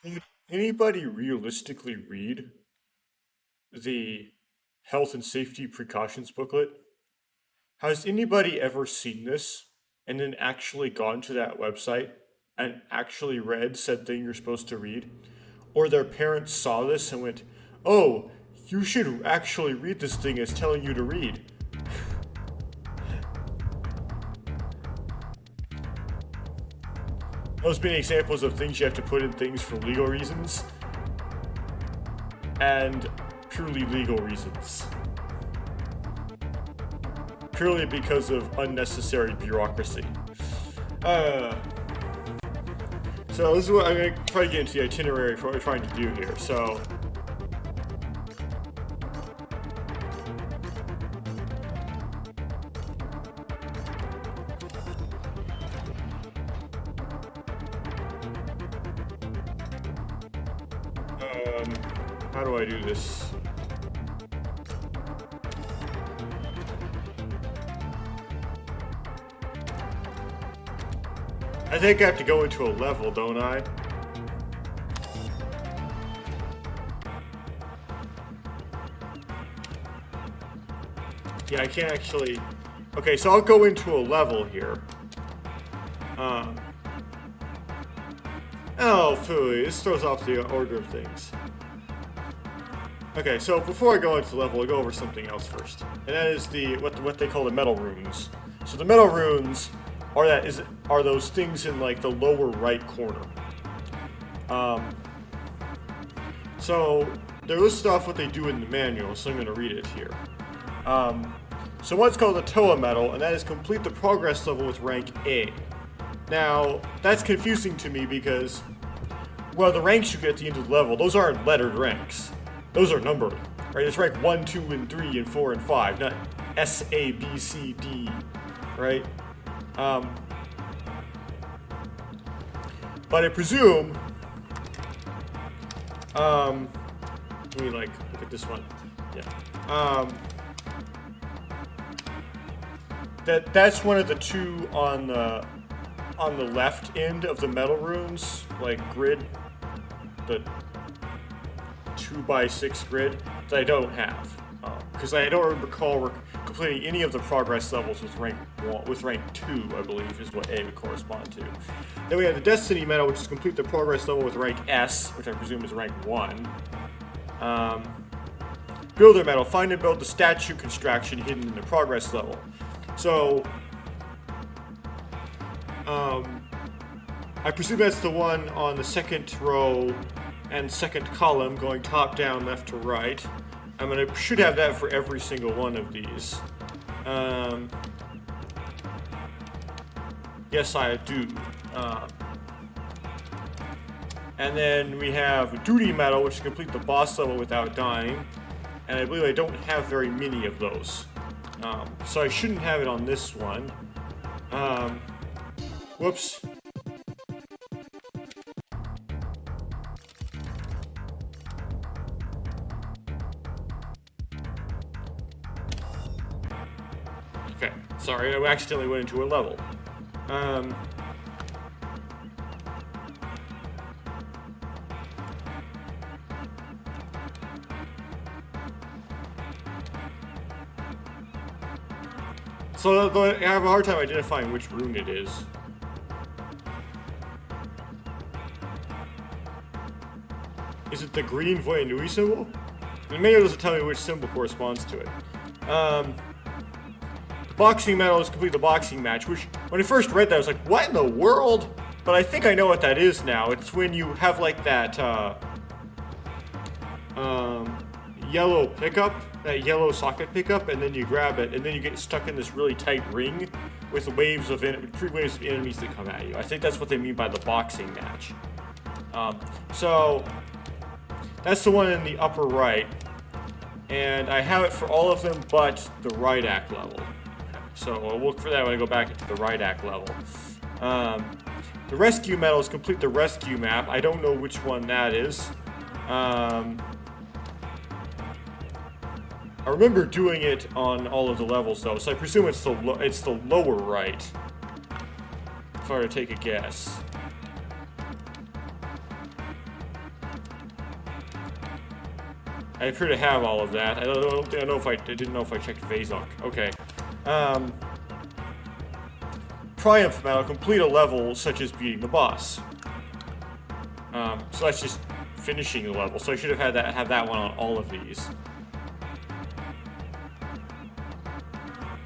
Could anybody realistically read the health and safety precautions booklet? Has anybody ever seen this and then actually gone to that website and actually read said thing you're supposed to read? Or their parents saw this and went, "Oh, you should actually read this thing it's telling you to read." Those being examples of things you have to put in things for legal reasons and purely legal reasons. Purely because of unnecessary bureaucracy. So this is what I'm going to try to get into the itinerary for what we're trying to do here. So how do I do this? I think I have to go into a level, don't I? Yeah, I can't actually... Okay, so I'll go into a level here. Oh, phooey, this throws off the order of things. Okay, so before I go into the level, I'll go over something else first. And that is what they call the metal runes. So the metal runes are those things in like the lower right corner. So they list off what they do in the manual, so I'm going to read it here. So one's called the Toa medal, and that is complete the progress level with rank A. Now, that's confusing to me because, well, the ranks you get at the end of the level, those aren't lettered ranks. Those are numbered, right? It's rank 1, 2, and 3, and 4, and 5, not S, A, B, C, D, right? But I presume, let me look at this one, yeah. That's one of the two on the left end of the metal runes, like grid, the 2x6 grid that I don't have, because I don't recall completing any of the progress levels with rank 2, I believe, is what A would correspond to. Then we have the Destiny medal, which is complete the progress level with rank S, which I presume is rank 1. Builder medal, find and build the statue construction hidden in the progress level. So, I presume that's the one on the second row and second column, going top down, left to right. I should have that for every single one of these. Yes, I do. And then we have Duty medal, which is complete the boss level without dying. And I believe I don't have very many of those. So I shouldn't have it on this one. Whoops. Okay, sorry, I accidentally went into a level. So I have a hard time identifying which rune it is. Is it the green Voyanui symbol? The manual doesn't tell me which symbol corresponds to it. The boxing medal is complete the boxing match, which, when I first read that, I was like, what in the world? But I think I know what that is now. It's when you have, like, that, yellow pickup, that yellow socket pickup, and then you grab it, and then you get stuck in this really tight ring with 3 waves of enemies that come at you. I think that's what they mean by the boxing match. So, that's the one in the upper right, and I have it for all of them but the right act level. So I'll look for that when I go back into the right act level. The rescue medal is complete the rescue map. I don't know which one that is. I remember doing it on all of the levels though, so I presume it's the lower right. If I were to take a guess. I appear to have all of that. I didn't know if I checked Avak. Okay. Triumph medal, complete a level such as beating the boss. So that's just finishing the level. So I should have had that one on all of these.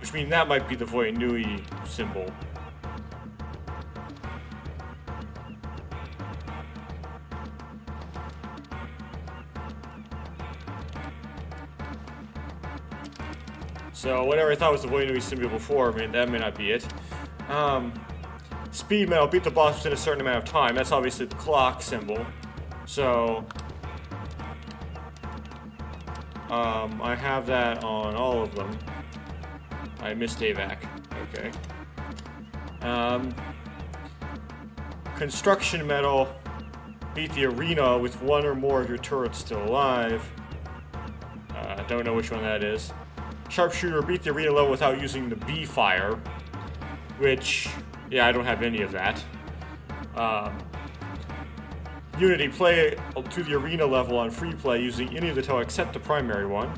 Which means that might be the Voyanui symbol. So whatever I thought was the Voyanui symbol before, that may not be it. Speed medal, beat the boss within a certain amount of time. That's obviously the clock symbol. So I have that on all of them. I missed Avak. Okay. Construction medal, beat the arena with one or more of your turrets still alive. Don't know which one that is. Sharpshooter, beat the arena level without using the B fire, which, yeah, I don't have any of that. Unity, play to the arena level on free play using any of the toe except the primary one.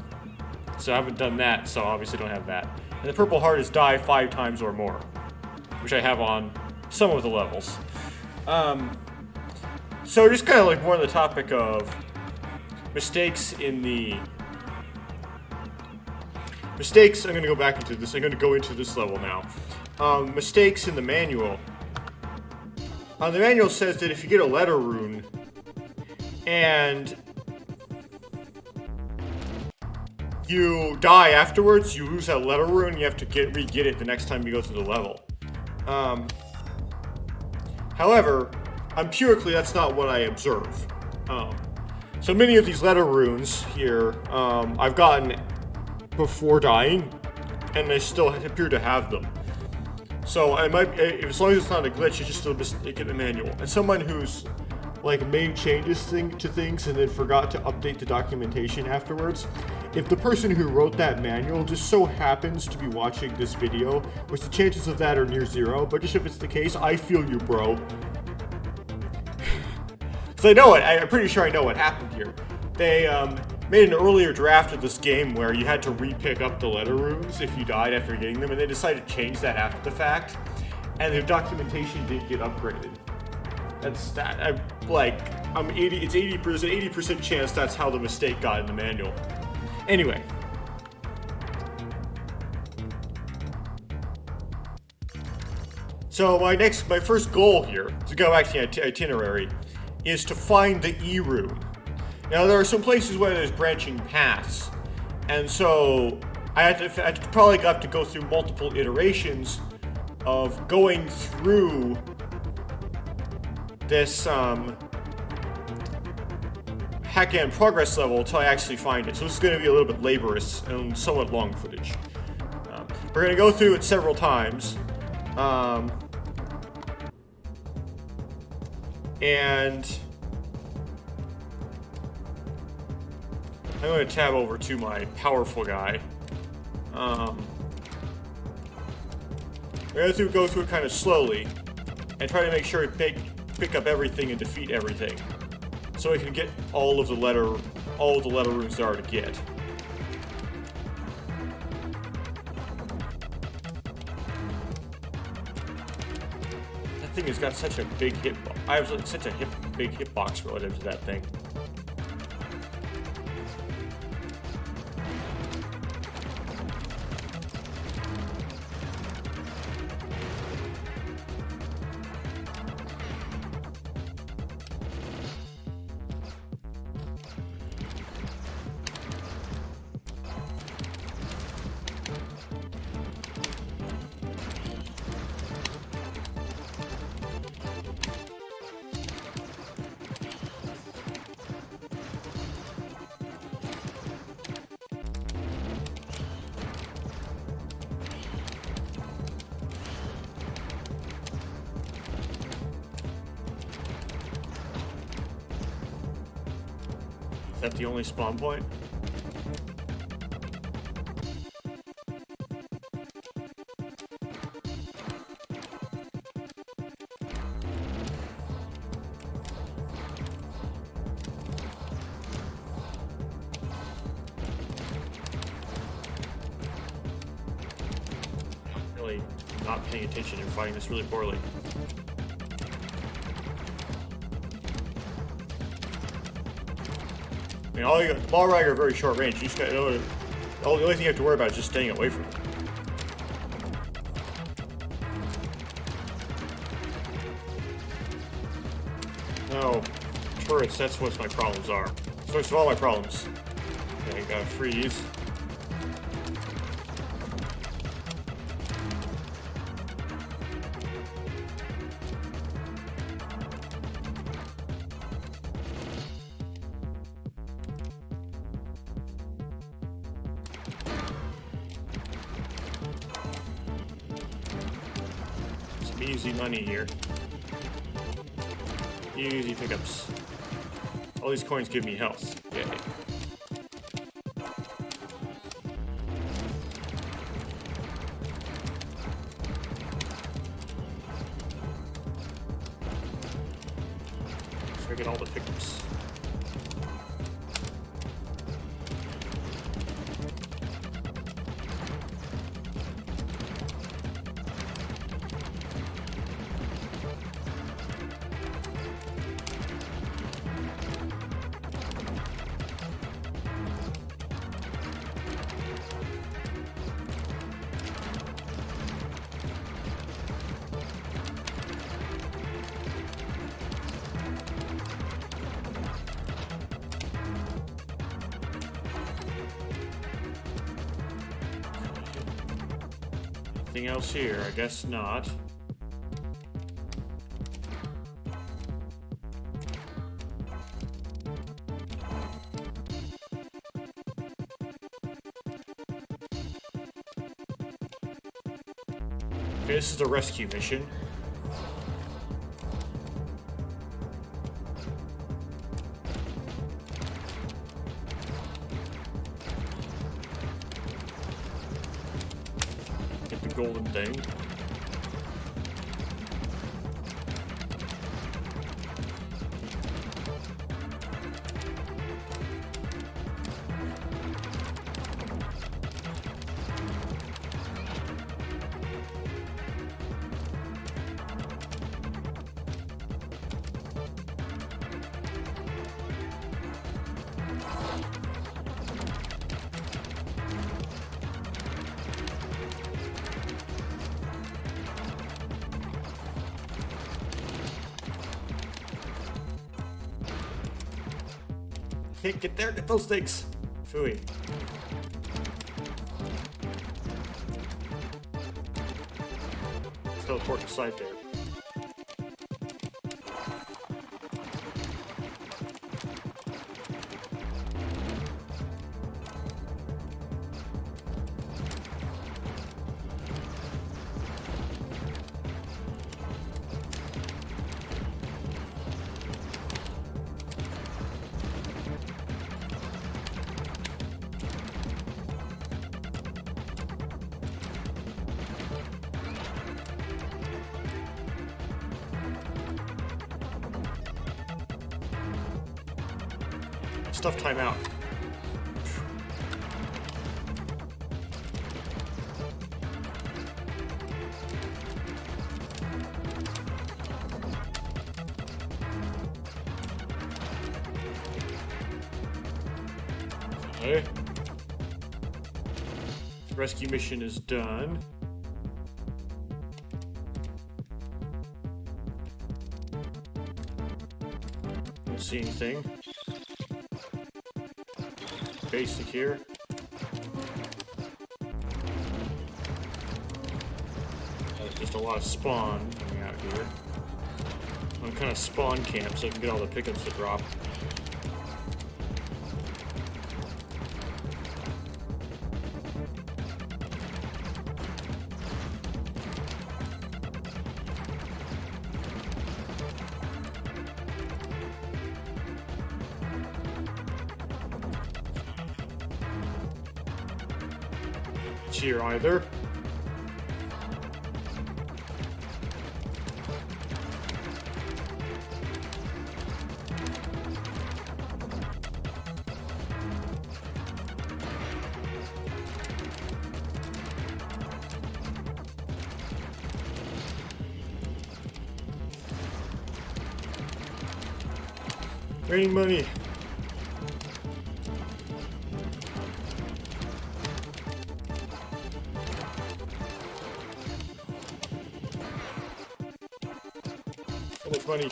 So I haven't done that, so obviously don't have that. And the purple heart is die 5 times or more, which I have on some of the levels. So just kind of like more on the topic of mistakes in the... Mistakes, I'm going to go back into this. I'm going to go into this level now. Mistakes in the manual. The manual says that if you get a letter rune and you die afterwards, you lose that letter rune, you have to re-get it the next time you go through the level. However, empirically, that's not what I observe. So many of these letter runes here, I've gotten before dying, and I still appear to have them. So I might, as long as it's not a glitch, it's just still a mistake in the manual. And someone who's like made changes to things and then forgot to update the documentation afterwards, if the person who wrote that manual just so happens to be watching this video, which the chances of that are near 0, but just if it's the case, I feel you, bro. Because I know it, I'm pretty sure I know what happened here. They made an earlier draft of this game where you had to re-pick up the letter runes if you died after getting them, and they decided to change that after the fact, and the documentation didn't get upgraded. That's that. It's 80% chance that's how the mistake got in the manual. Anyway. So my first goal here, to go back to the itinerary, is to find the E rune. Now, there are some places where there's branching paths, and so I probably have to go through multiple iterations of going through this Hackann progress level until I actually find it. So this is going to be a little bit laborious and somewhat long footage. We're going to go through it several times, and I'm going to tab over to my powerful guy. We're going to go through it kind of slowly and try to make sure we pick up everything and defeat everything, so we can get all of the letter runes there are to get. That thing has got such a big hitbox. I have such a big hitbox relative to that thing. Is that the only spawn point? not paying attention and fighting this really poorly. I mean, all you got, the ball rag are very short range. You just got, the only thing you have to worry about is just staying away from it. No, turrets, that's what my problems are. Source of all my problems. Okay, gotta freeze. Some easy money here. Easy pickups. All these coins give me health. Yay. So I get all the pickups. Anything else here? I guess not. Okay, this is the rescue mission. Get the golden thing. Can't get there, get those things. Phooey. Teleport to site there. Stuff timeout. Okay. Rescue mission is done. Don't see anything. Basic here. Just a lot of spawn coming out here. I'm kind of spawn camp so I can get all the pickups to drop. Here either. Raining money. So much money.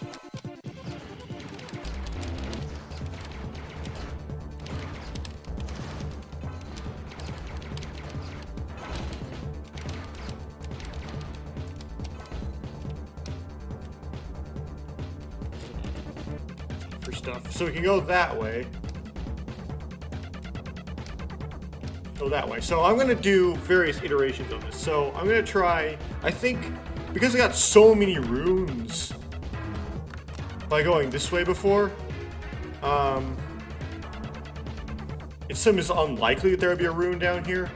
For stuff. So we can go that way. Go that way. So I'm gonna do various iterations of this. So I'm gonna try, I think, because I got so many runes by going this way before, it seems unlikely that there would be a rune down here.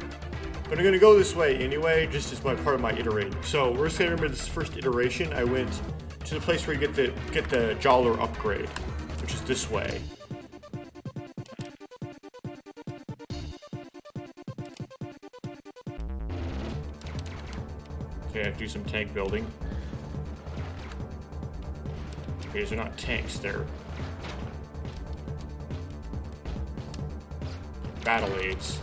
But I'm gonna go this way anyway, just as my part of my iterating. So we're just gonna remember this first iteration. I went to the place where you get the Jawler upgrade, which is this way. Okay, I have to do some tank building. Okay, these are not tanks, they're battle aids.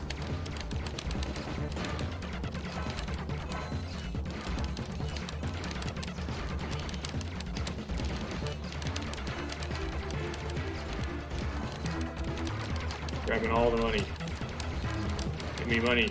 Grabbing all the money. Give me money.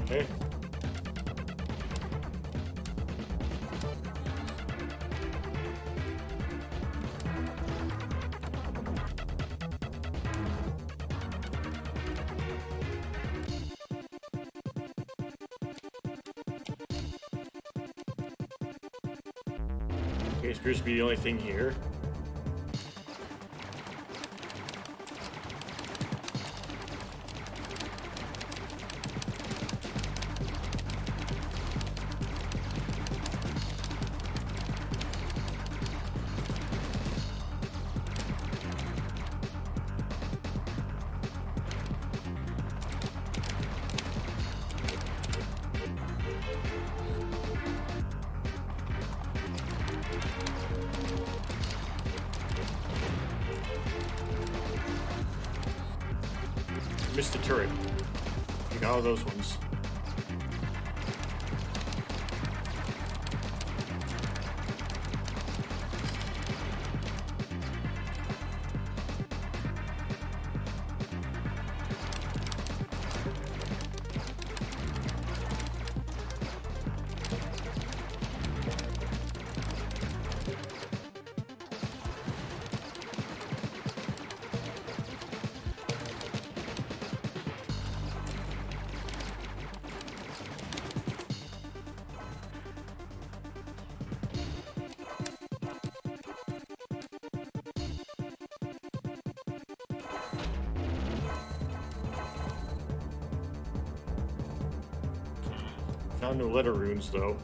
Okay. Okay, this appears to be the only thing here. Missed the turret. You got all those ones. Found no letter runes though.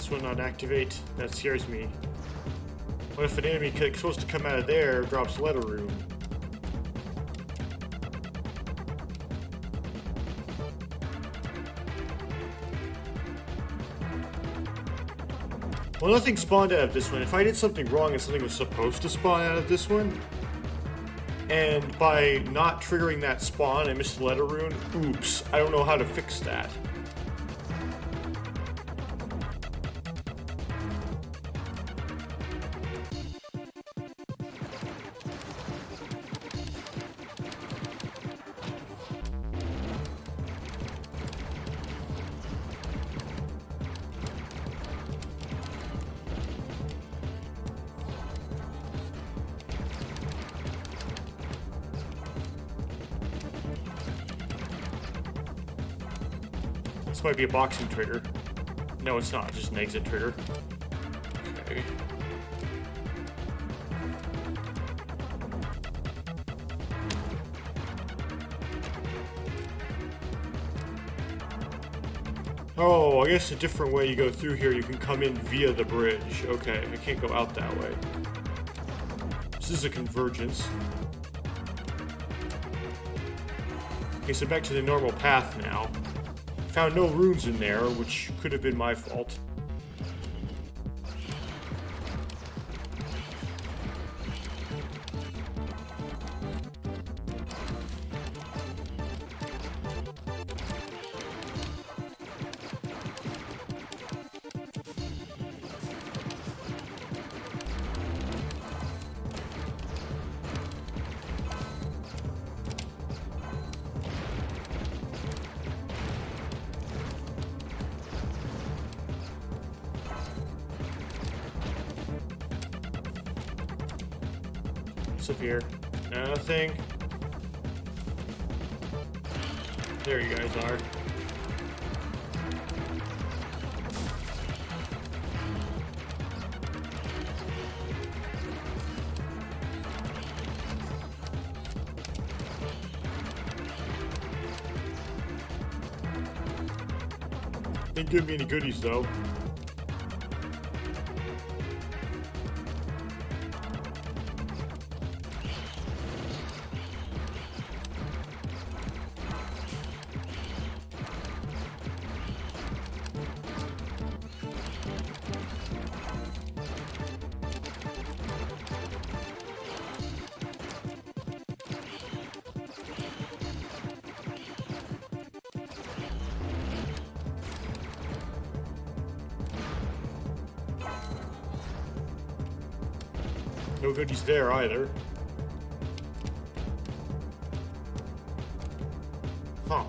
This one not activate? That scares me. What if an enemy supposed to come out of there drops letter rune? Well, nothing spawned out of this one. If I did something wrong and something was supposed to spawn out of this one, and by not triggering that spawn I missed the letter rune, oops, I don't know how to fix that. This might be a boxing trigger. No, it's not. Just an exit trigger. Okay. Oh, I guess a different way you go through here, you can come in via the bridge. Okay, I can't go out that way. This is a convergence. Okay, so back to the normal path now. Found no runes in there, which could have been my fault. What's up here? Nothing. There you guys are. Didn't give me any goodies though. No goodies there either. Huh.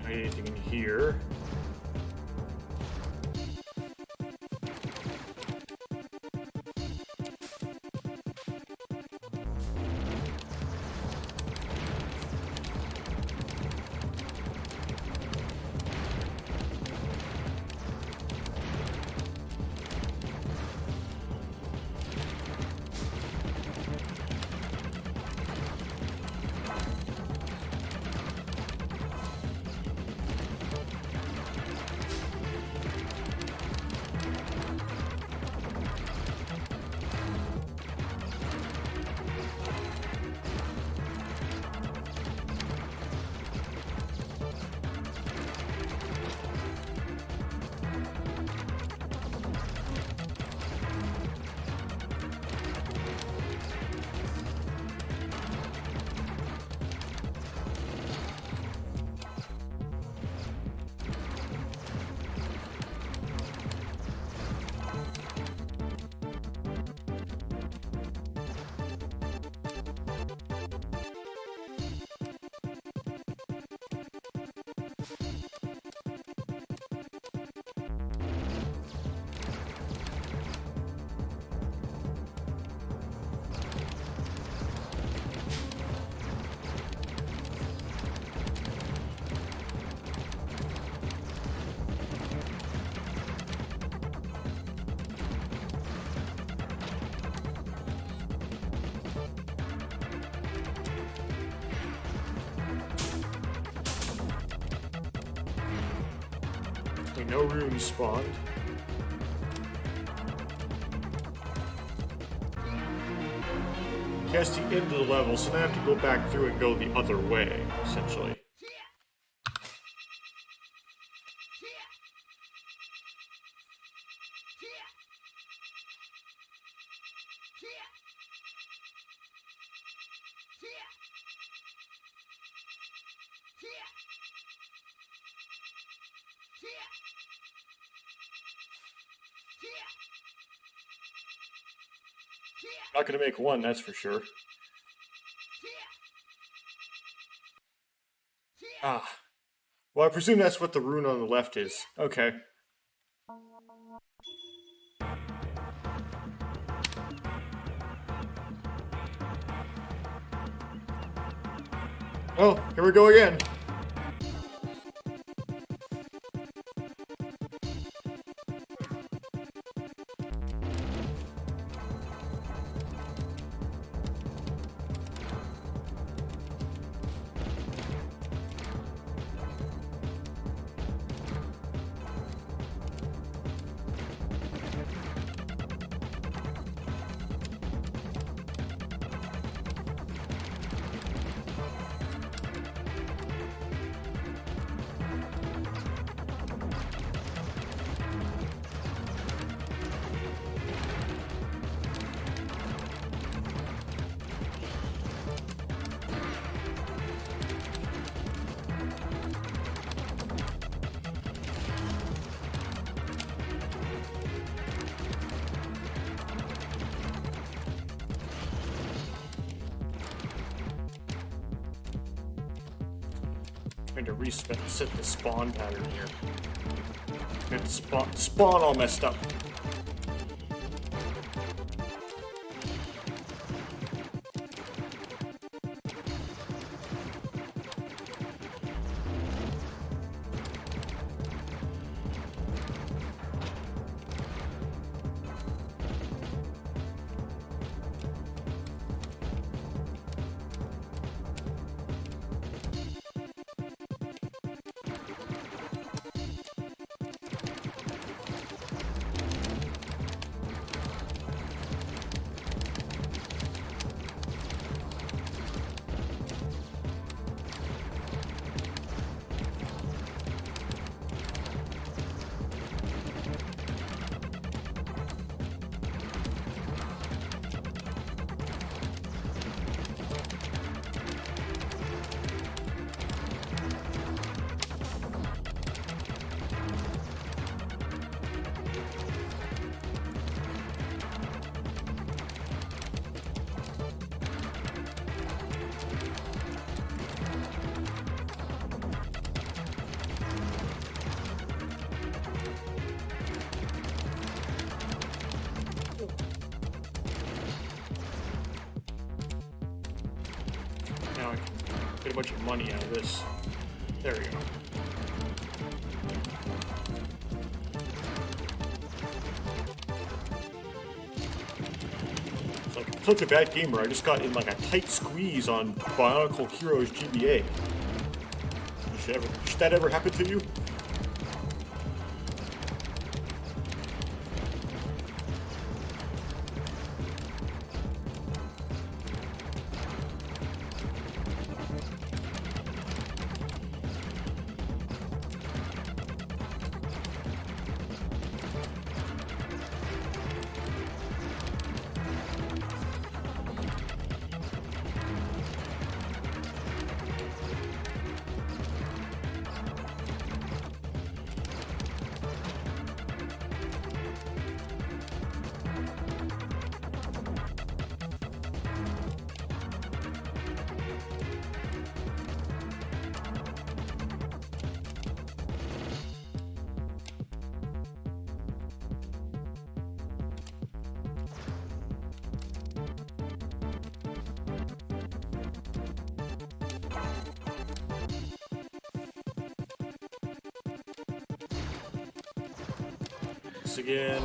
Anything in here? Okay, no runes spawned. Okay, that's the end of the level, so now I have to go back through and go the other way, essentially. Not gonna make one, that's for sure. Ah. Well, I presume that's what the rune on the left is. Okay. Oh, here we go again. Trying to reset the spawn pattern here. Got the spawn all messed up. Now I can get a bunch of money out of this. There we go. It's like I'm such a bad gamer. I just got in like a tight squeeze on Bionicle Heroes GBA. Should that ever happen to you? Again.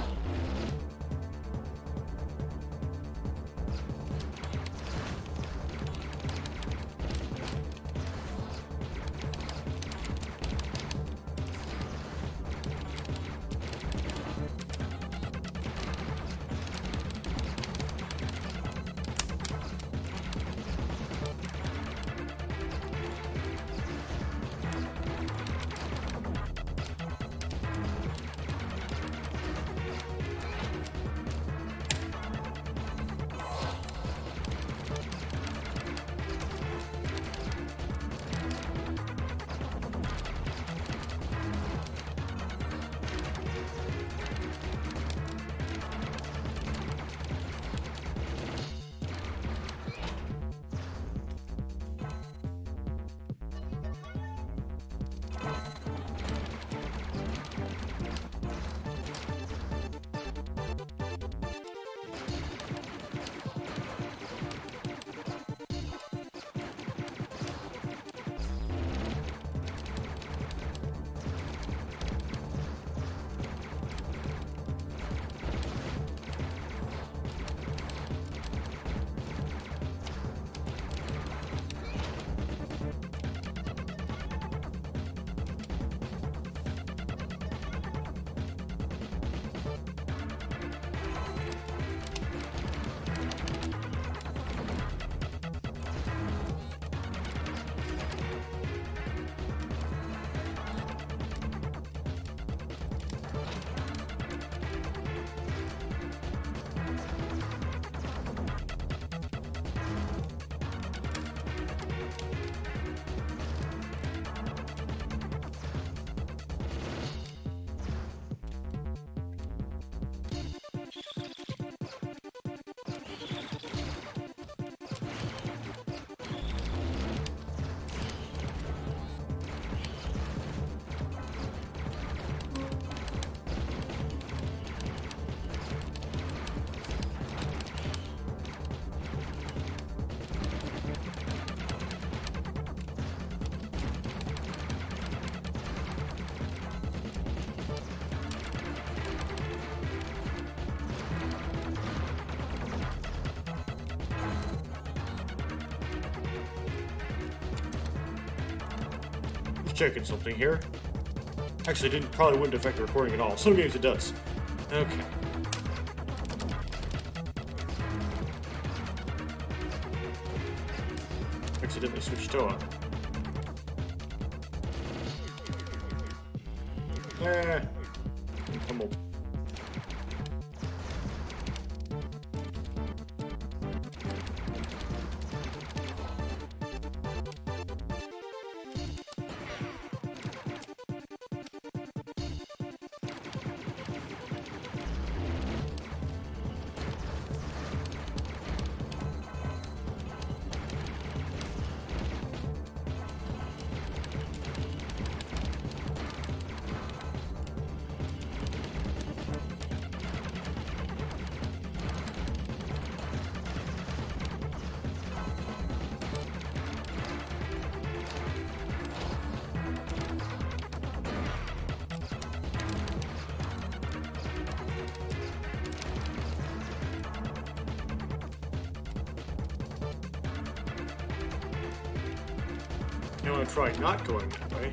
checking something here. Actually, probably wouldn't affect the recording at all. Some games it does. Okay. Accidentally switched Toa. Come on. You want to try not going that way.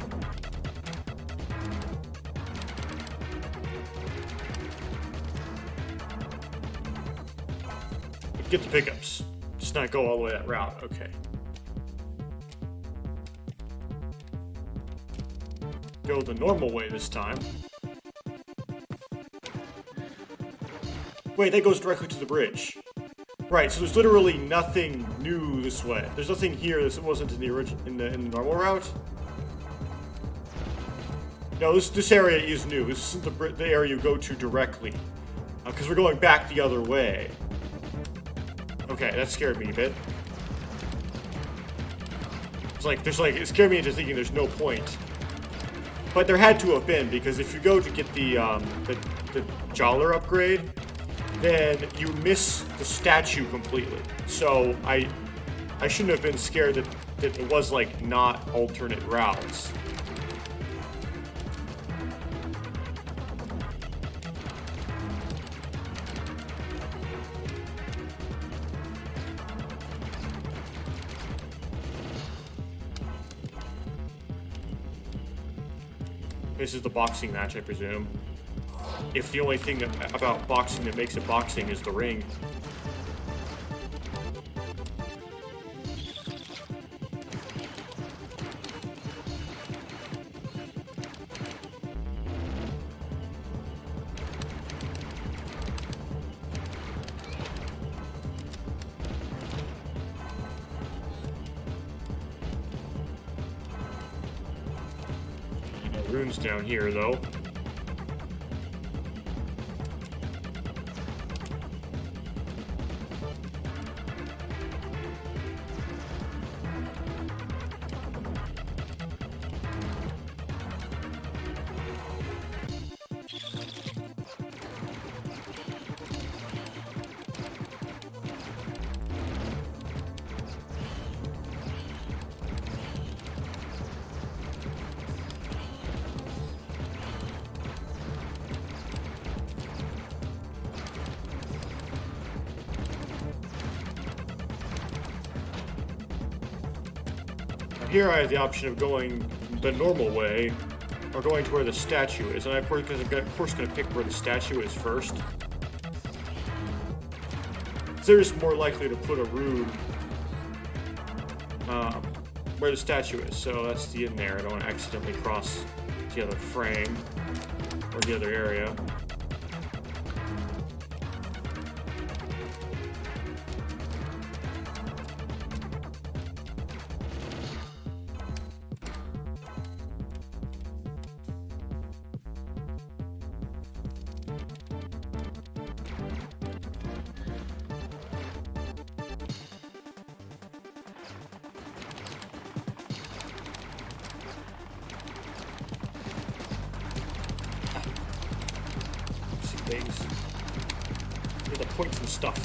But get the pickups. Just not go all the way that route. Okay. Go the normal way this time. Wait, that goes directly to the bridge. Right, so there's literally nothing new this way. There's nothing here that wasn't in the in the normal route. No, this area is new. This isn't the area you go to directly, because we're going back the other way. Okay, that scared me a bit. It scared me into thinking there's no point. But there had to have been, because if you go to get the Jollar upgrade, then you miss the statue completely. So I shouldn't have been scared that it was like not alternate routes. This is the boxing match, I presume. If the only thing about boxing that makes it boxing is the ring. Runes down here, though. Here I have the option of going the normal way, or going to where the statue is, and I'm of course going to pick where the statue is first. They're just more likely to put a rune where the statue is, so that's the in there. I don't want to accidentally cross the other frame, or the other area. Things. Need the points and stuff.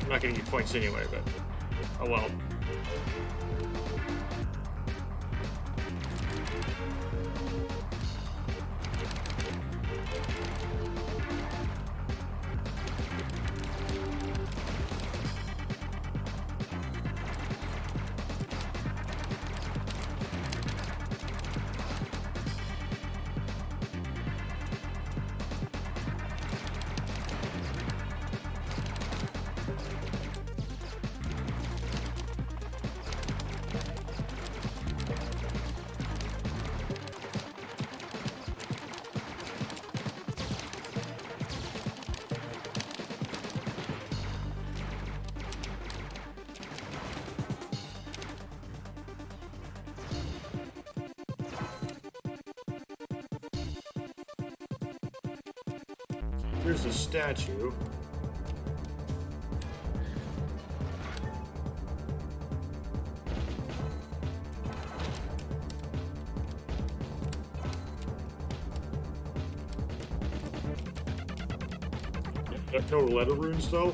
I'm not gonna get points anyway, but oh well. Here's the statue. No letter runes though.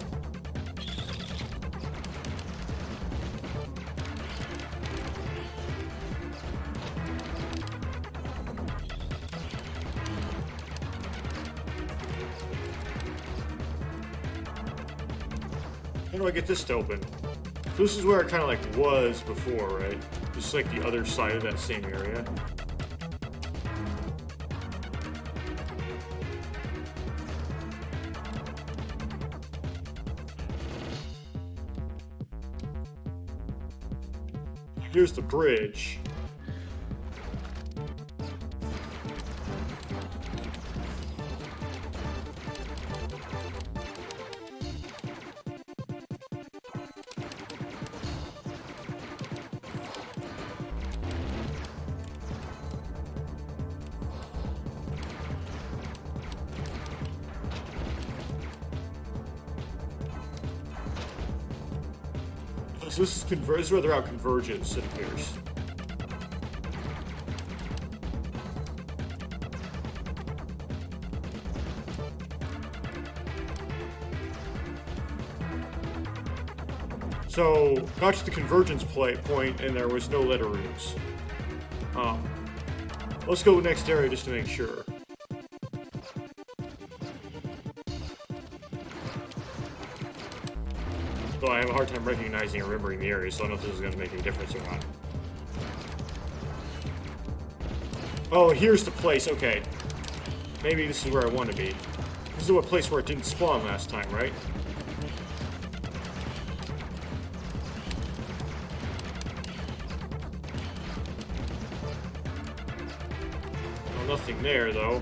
How do I get this to open? So this is where it kind of like was before, right? Just like the other side of that same area. Here's the bridge. So this is where the route converges, it appears. So, got to the convergence point, and there was no letter runes. Let's go next area just to make sure. So I have a hard time recognizing and remembering the area, so I don't know if this is going to make any difference or not. Oh, here's the place, okay. Maybe this is where I want to be. This is a place where it didn't spawn last time, right? Oh, nothing there, though.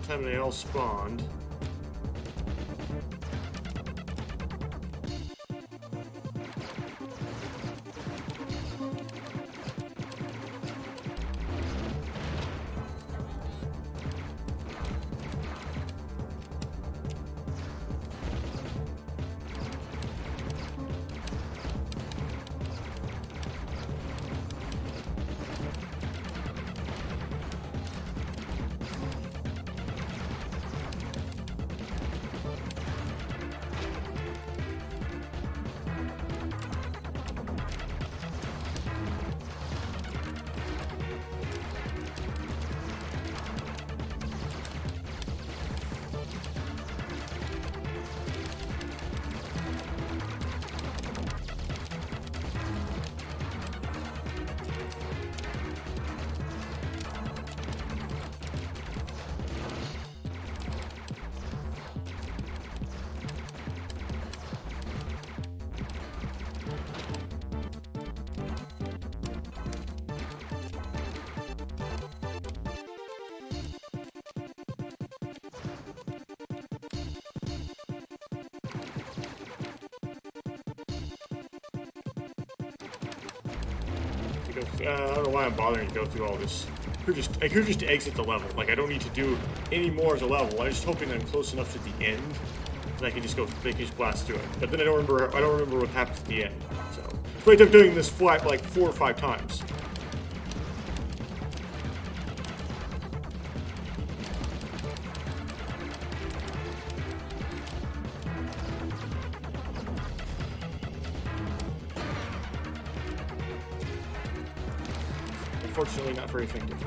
Time they all spawned. I don't know why I'm bothering to go through all this. I could just exit the level. Like, I don't need to do any more of the level. I'm just hoping I'm close enough to the end that I can just blast through it. But then I don't remember what happens at the end. So I end up doing this flat like 4 or 5 times. unfortunately not very effective.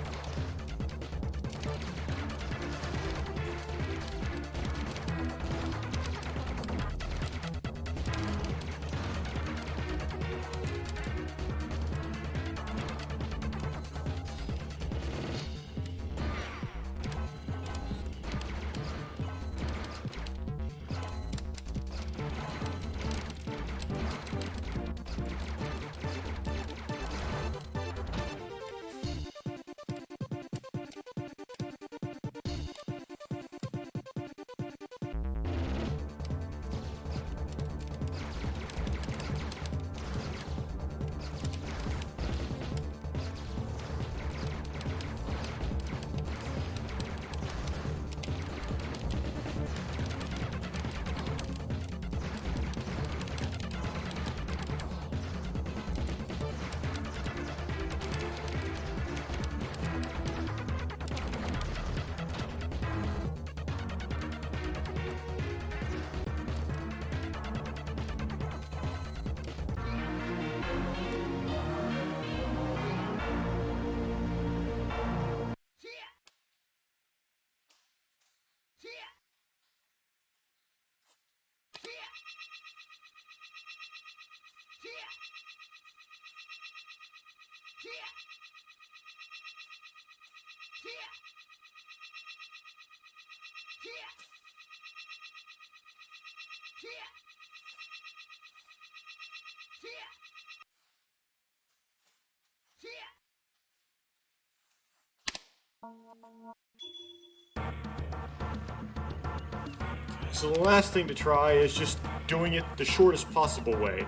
So the last thing to try is just doing it the shortest possible way.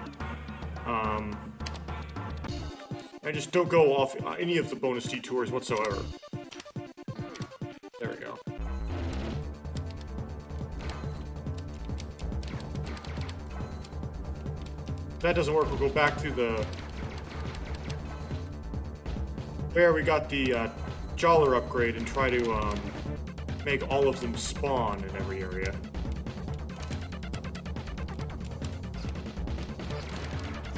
And just don't go off any of the bonus detours whatsoever. There we go. If that doesn't work, we'll go back to the... where we got the Jollar upgrade and try to make all of them spawn in every area.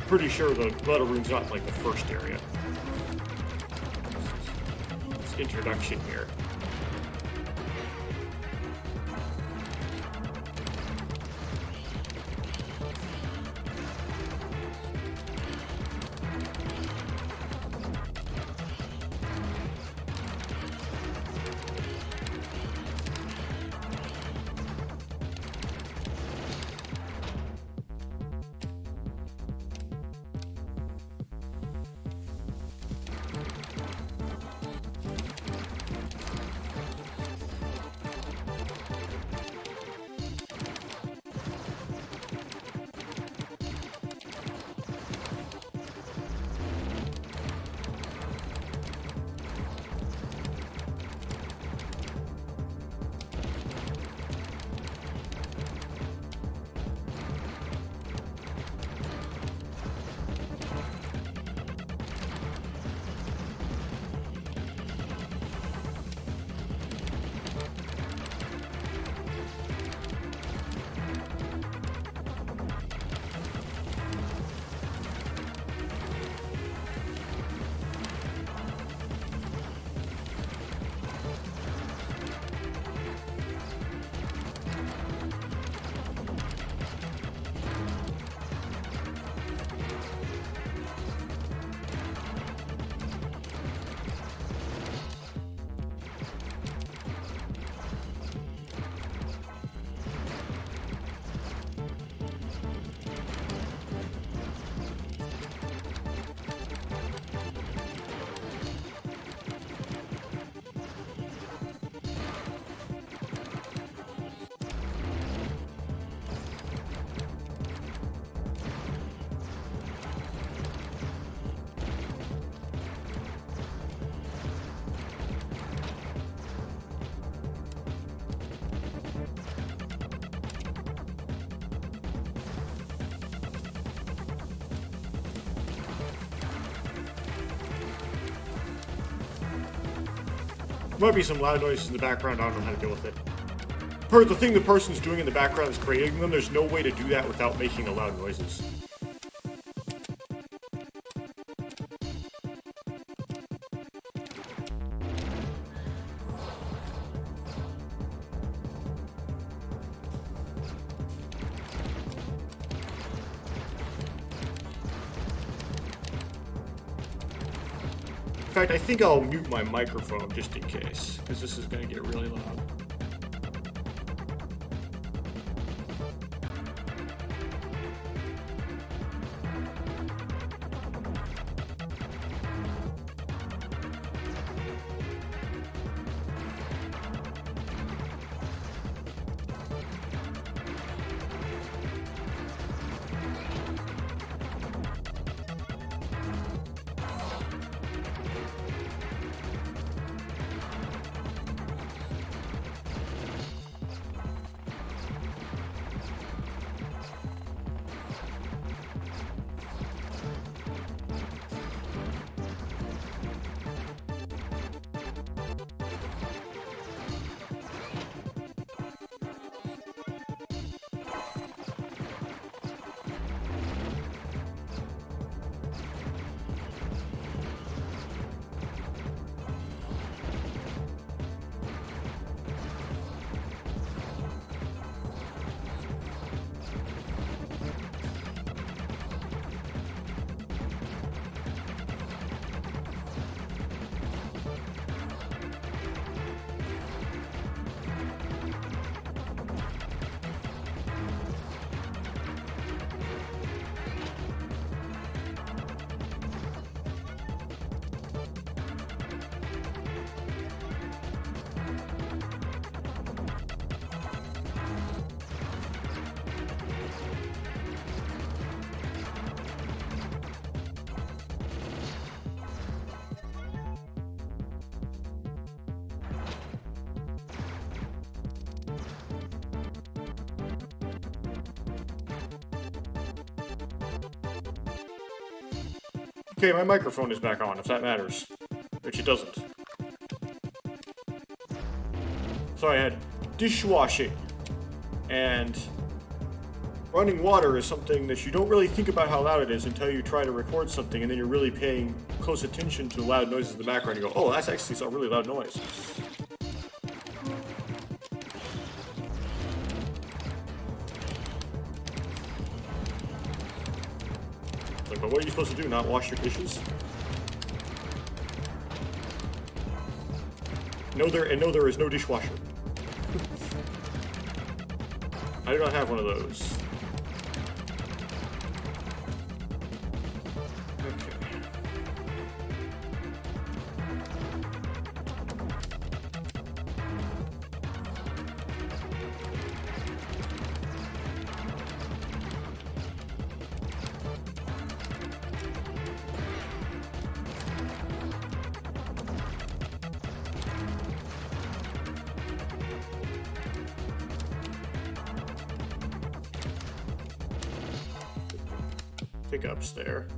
Pretty sure the letter room's not like the first area. This introduction here. Might be some loud noises in the background, I don't know how to deal with it. The thing the person's doing in the background is creating them, there's no way to do that without making the loud noises. fact, I think I'll mute my microphone just in case, because this is going to get really loud. Okay, my microphone is back on, if that matters. Which it doesn't. So I had dishwashing. And running water is something that you don't really think about how loud it is until you try to record something, and then you're really paying close attention to the loud noises in the background. You go, oh, that's actually a really loud noise. Like, but what are you supposed to do, not wash your dishes? No, there is no dishwasher. I do not have one of those. Pickups there.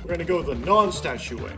We're gonna go the non-statue way.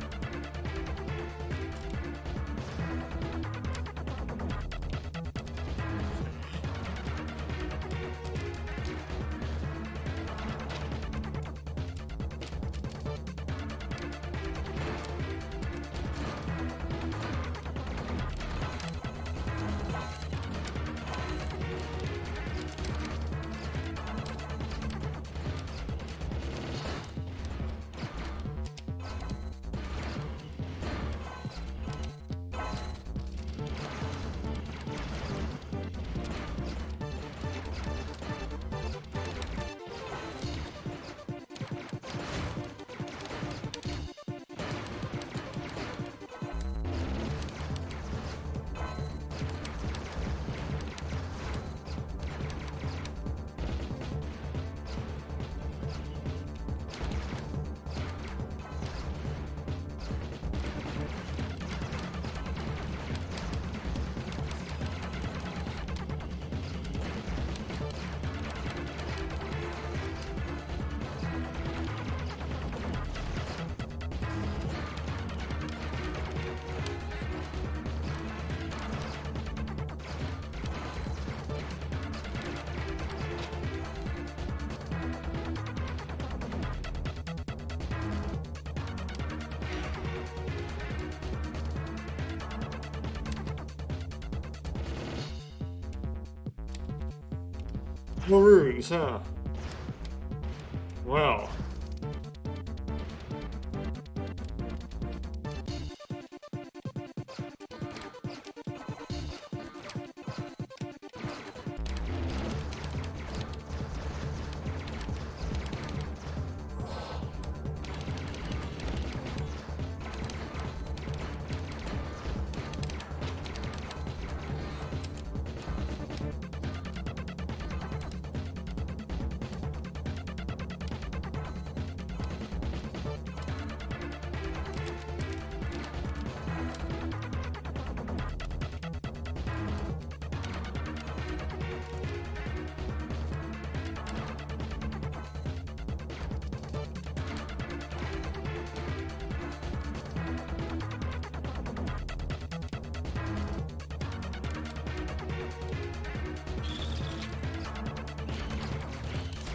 Maroons, huh? Well.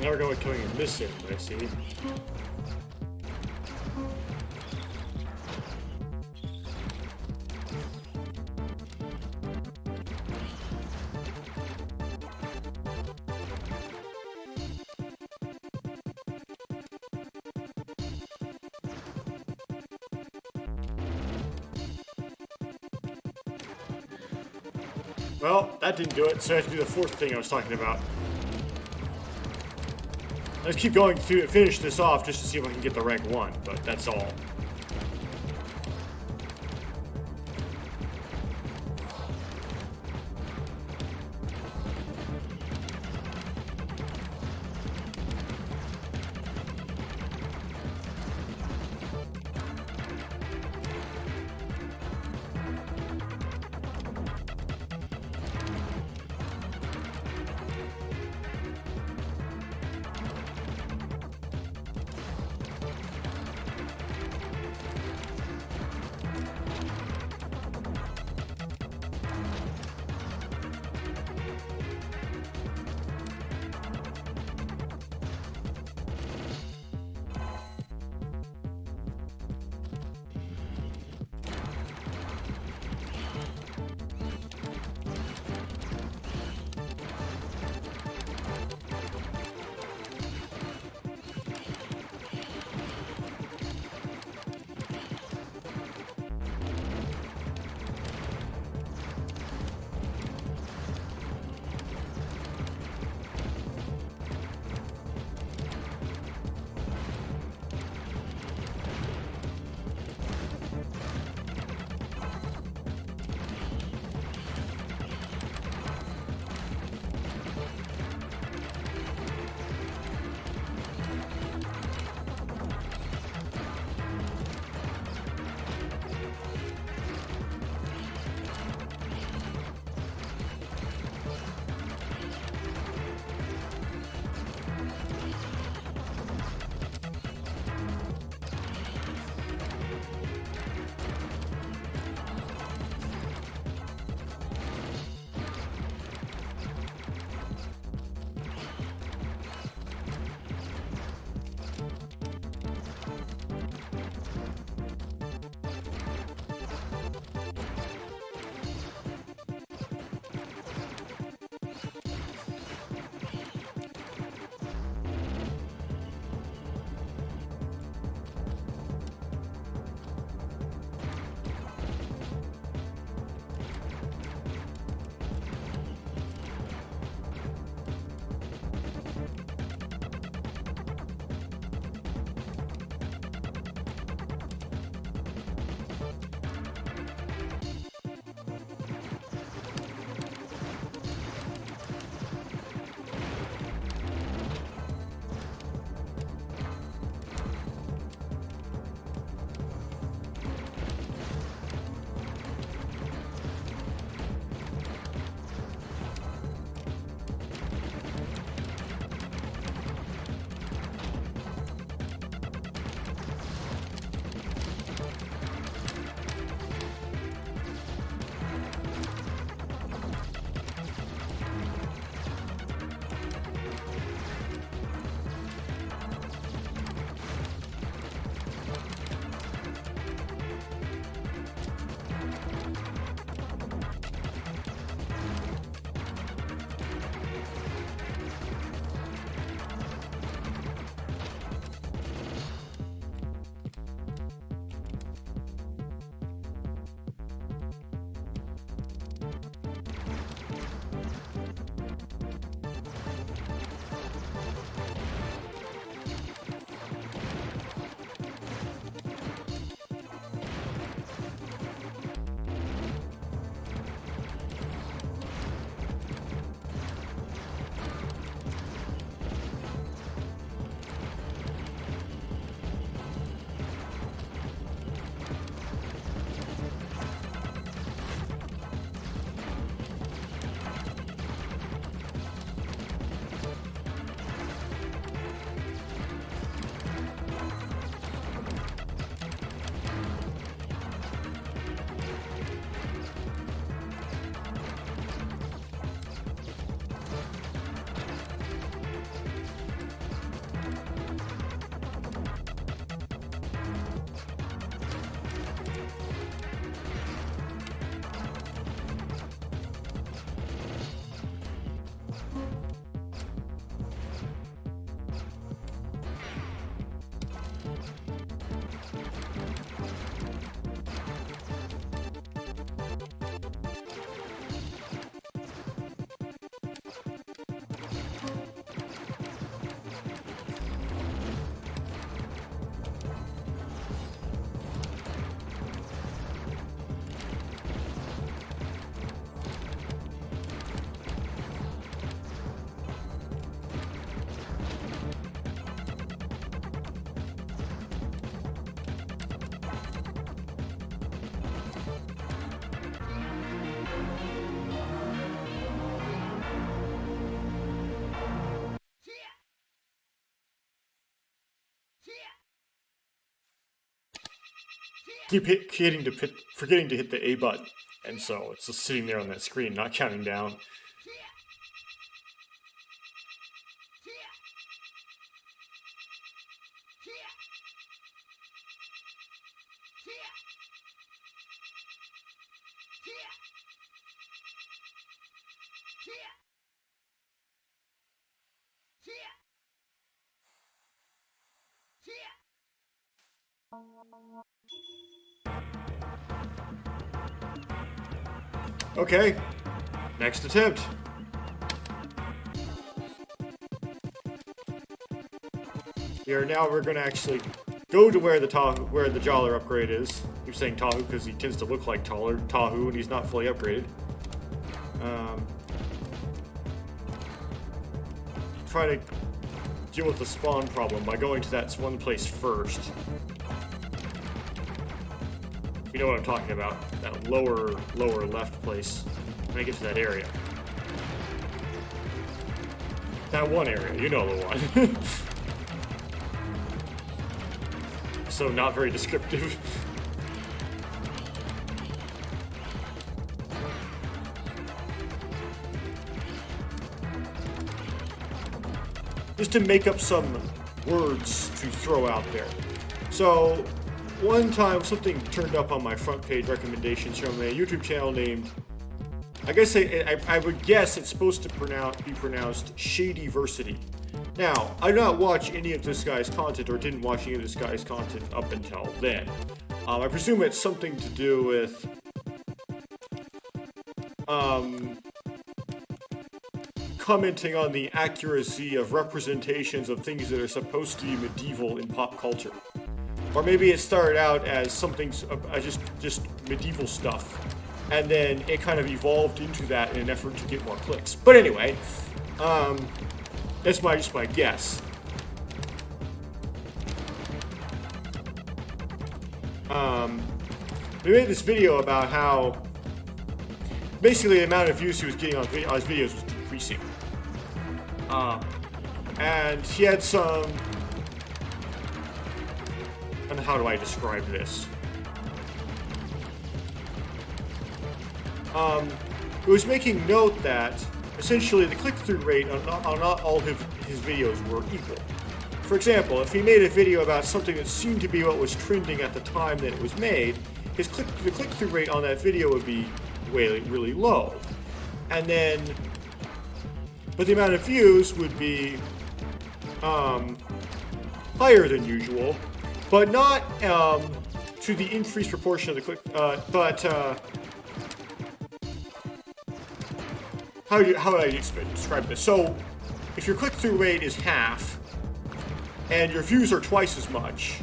Now we're going with killing and missing, I see. Well, that didn't do it, so I have to do the fourth thing I was talking about. Let's keep going through finish this off just to see if I can get the rank 1, but that's all. keep forgetting to hit the A button, and so it's just sitting there on that screen, not counting down. Okay, next attempt. Here now we're gonna actually go to where the Jollar upgrade is. Keep saying Tahu because he tends to look like Tahu and he's not fully upgraded. Try to deal with the spawn problem by going to that one place first. You know what I'm talking about. That lower left place. When I get to that area. That one area, you know the one. So not very descriptive. Just to make up some words to throw out there. So, one time something turned up on my front page recommendations from a YouTube channel named, I guess I would guess it's supposed to be pronounced Shadyversity. Now, I did not watch any of this guy's content, or didn't watch any of this guy's content up until then. I presume it's something to do with commenting on the accuracy of representations of things that are supposed to be medieval in pop culture. Or maybe it started out as something just medieval stuff, and then it kind of evolved into that in an effort to get more clicks. But anyway, that's just my guess. We made this video about how basically the amount of views he was getting on his videos was decreasing. And he had some, and how do I describe this? It was making note that essentially the click-through rate on not all of his videos were equal. For example, if he made a video about something that seemed to be what was trending at the time that it was made, the click-through rate on that video would be really low. And then, but the amount of views would be higher than usual, but not to the increased proportion of the click, how would I describe this? So, if your click-through rate is half, and your views are twice as much,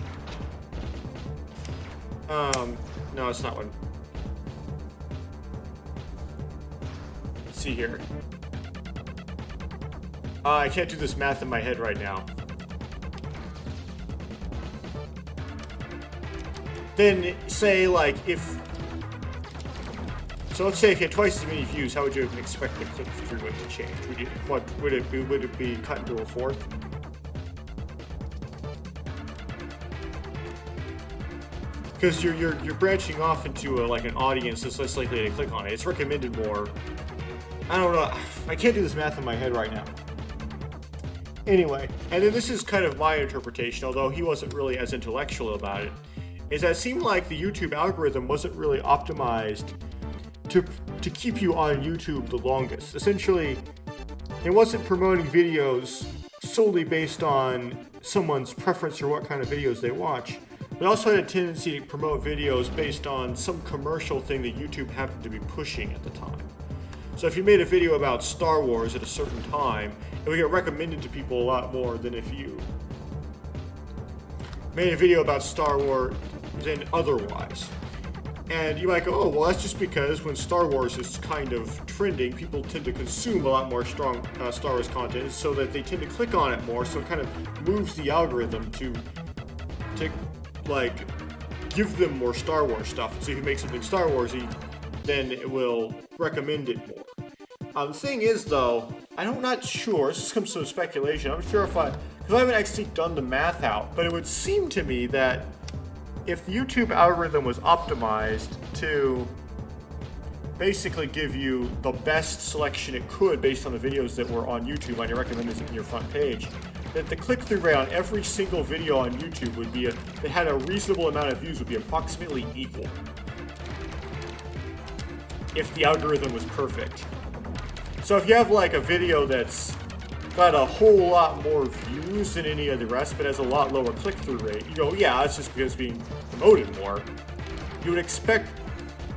no, it's not one. Let's see here. I can't do this math in my head right now. Then say like so let's say if you had twice as many views, how would you expect the click-through rate to change? Would it be cut into a fourth? Because you're branching off into an audience that's less likely to click on it. It's recommended more. I don't know. I can't do this math in my head right now. Anyway, and then this is kind of my interpretation, although he wasn't really as intellectual about it, is that it seemed like the YouTube algorithm wasn't really optimized to keep you on YouTube the longest. Essentially, it wasn't promoting videos solely based on someone's preference or what kind of videos they watch. It also had a tendency to promote videos based on some commercial thing that YouTube happened to be pushing at the time. So if you made a video about Star Wars at a certain time, it would get recommended to people a lot more than if you made a video about Star Wars than otherwise. And you might go, oh, well, that's just because when Star Wars is kind of trending, people tend to consume a lot more strong Star Wars content, so that they tend to click on it more, so it kind of moves the algorithm to give them more Star Wars stuff. So if you make something Star Warsy, then it will recommend it more. The thing is, though, I'm not sure, this comes from speculation, I'm not sure because I haven't actually done the math out, but it would seem to me that if the YouTube algorithm was optimized to basically give you the best selection it could based on the videos that were on YouTube on your recommended in your front page, that the click-through rate on every single video on YouTube would be, that had a reasonable amount of views, would be approximately equal. If the algorithm was perfect. So if you have like a video that's got a whole lot more views than any of the rest, but has a lot lower click-through rate, you go, yeah, that's just because it's being promoted more. You wouldn't expect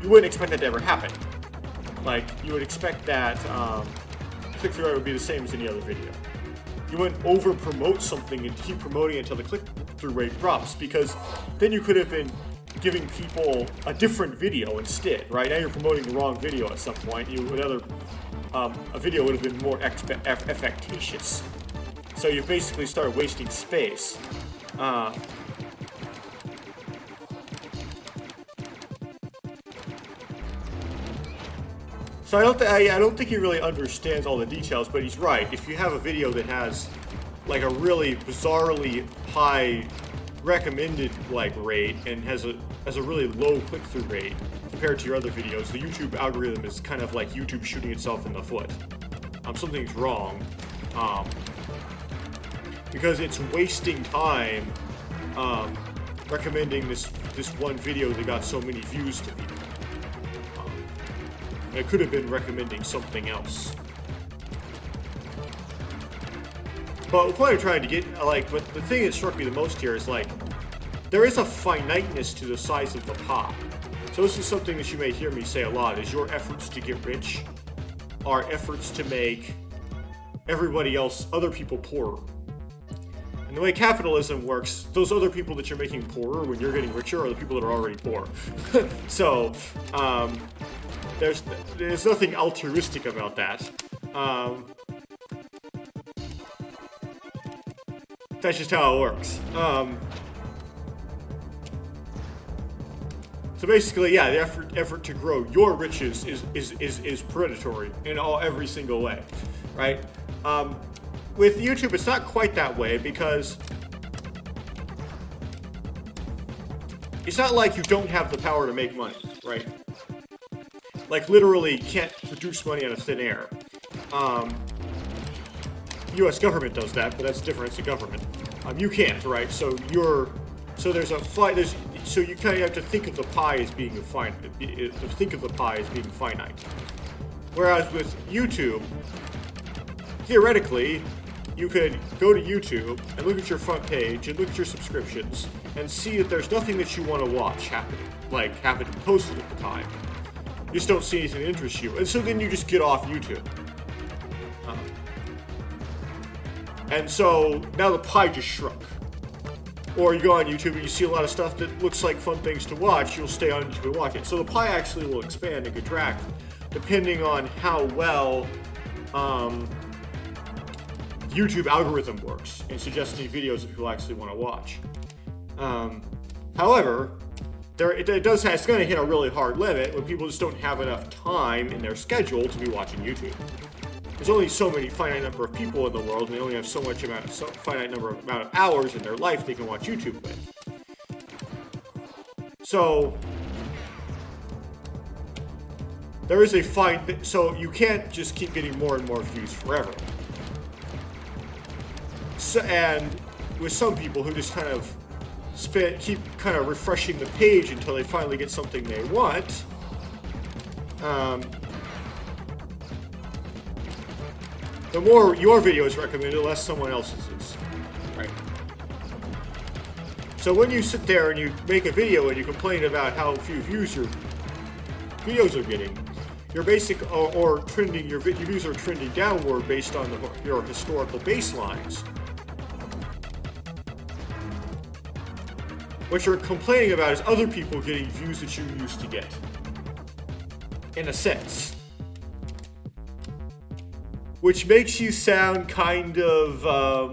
that to ever happen. Like, you would expect that click-through rate would be the same as any other video. You wouldn't over-promote something and keep promoting it until the click-through rate drops, because then you could have been giving people a different video instead, right? Now you're promoting the wrong video at some point. A video would have been more effectitious. So you've basically started wasting space. So I don't think he really understands all the details, but he's right. If you have a video that has like a really bizarrely high recommended like rate and has a really low click-through rate compared to your other videos, the YouTube algorithm is kind of like YouTube shooting itself in the foot. Something's wrong, because it's wasting time recommending this one video that got so many views to people. It could have been recommending something else. But the point I'm trying to get, but the thing that struck me the most here is, there is a finiteness to the size of the pie. So this is something that you may hear me say a lot, is your efforts to get rich are efforts to make everybody else, other people, poorer. And the way capitalism works, those other people that you're making poorer when you're getting richer are the people that are already poor. So, there's nothing altruistic about that. That's just how it works. So basically, yeah, the effort to grow your riches is predatory in every single way, right? With YouTube, it's not quite that way, because it's not like you don't have the power to make money, right? Like, literally can't produce money out of thin air. U.S. government does that, but that's different. It's a government. You can't, right? So so you kind of have to think of the pie as being finite. Whereas with YouTube, theoretically, you could go to YouTube and look at your front page and look at your subscriptions and see that there's nothing that you want to watch happening posted at the time. You just don't see anything that interests you, and so then you just get off YouTube. And so now the pie just shrunk. Or you go on YouTube and you see a lot of stuff that looks like fun things to watch, you'll stay on YouTube and watch it. So the pie actually will expand and contract depending on how well YouTube algorithm works in suggesting videos that people actually want to watch. However, it's going to hit a really hard limit when people just don't have enough time in their schedule to be watching YouTube. There's only so many finite number of people in the world, and they only have finite amount of hours in their life they can watch YouTube with. So there is so you can't just keep getting more and more views forever. So, and with some people who just kind of keep kind of refreshing the page until they finally get something they want, the more your video is recommended, the less someone else's is, right? So when you sit there and you make a video and you complain about how few views your videos are getting, your views are trending downward based on your historical baselines. What you're complaining about is other people getting views that you used to get, in a sense. Which makes you sound kind of, I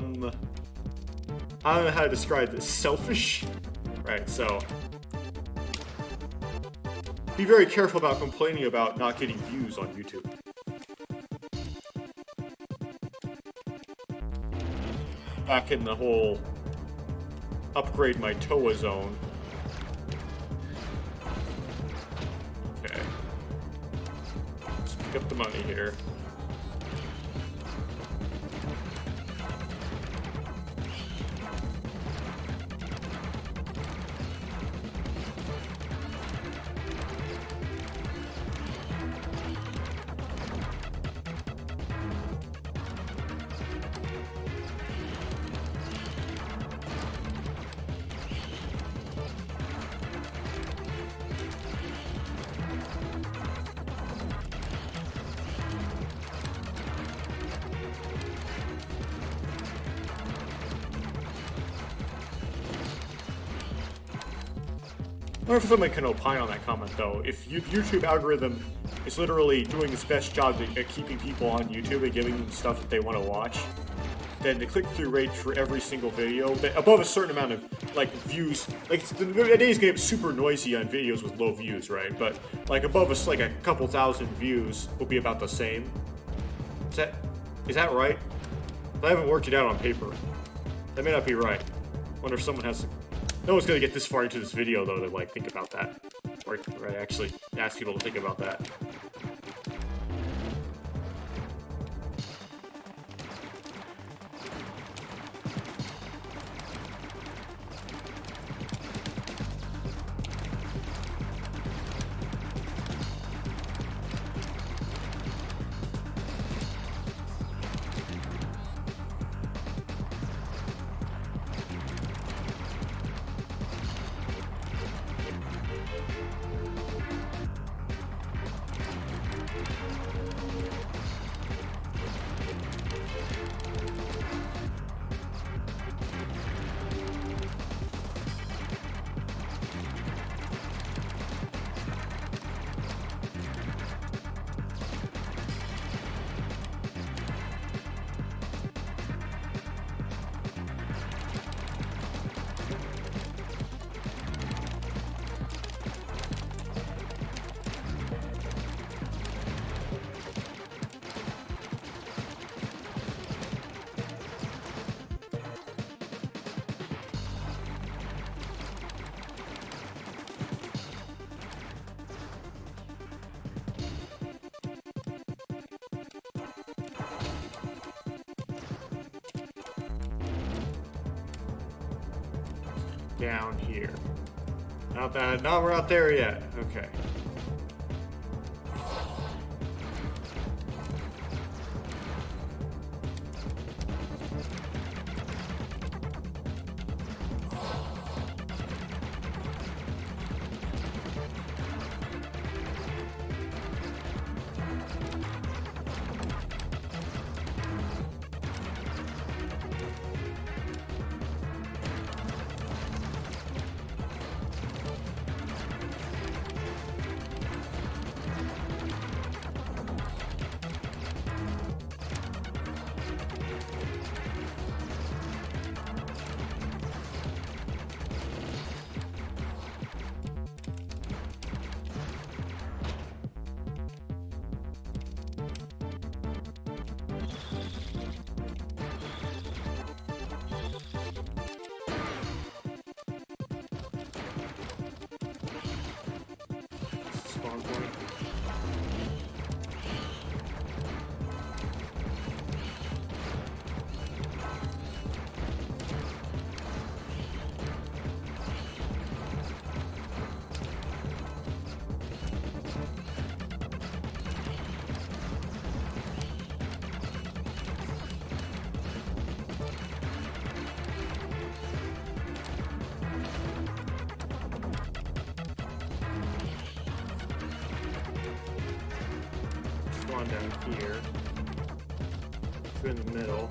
don't know how to describe this, selfish? Right, so be very careful about complaining about not getting views on YouTube. Back in the whole upgrade my TOA zone, Pick up the money here. I wonder if someone can opine on that comment, though. If YouTube algorithm is literally doing its best job at keeping people on YouTube and giving them stuff that they want to watch, then the click-through rate for every single video, above a certain amount of, like, views, like, the day's gonna get super noisy on videos with low views, right? But, like, above us, like, a couple thousand views will be about the same. Is that right? I haven't worked it out on paper. That may not be right. Wonder if someone has to... No one's gonna get this far into this video, though, to, like, think about that. Or actually ask people to think about that. Down here. Not that. No, we're not there yet. Okay. Spawn point. Down here, through in the middle.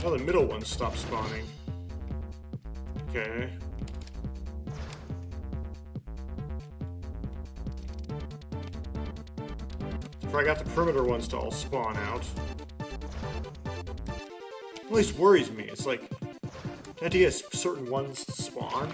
Now the middle ones stop spawning. Okay. So I got the perimeter ones to all spawn out. At least worries me. It's like, you have to get certain ones to spawn.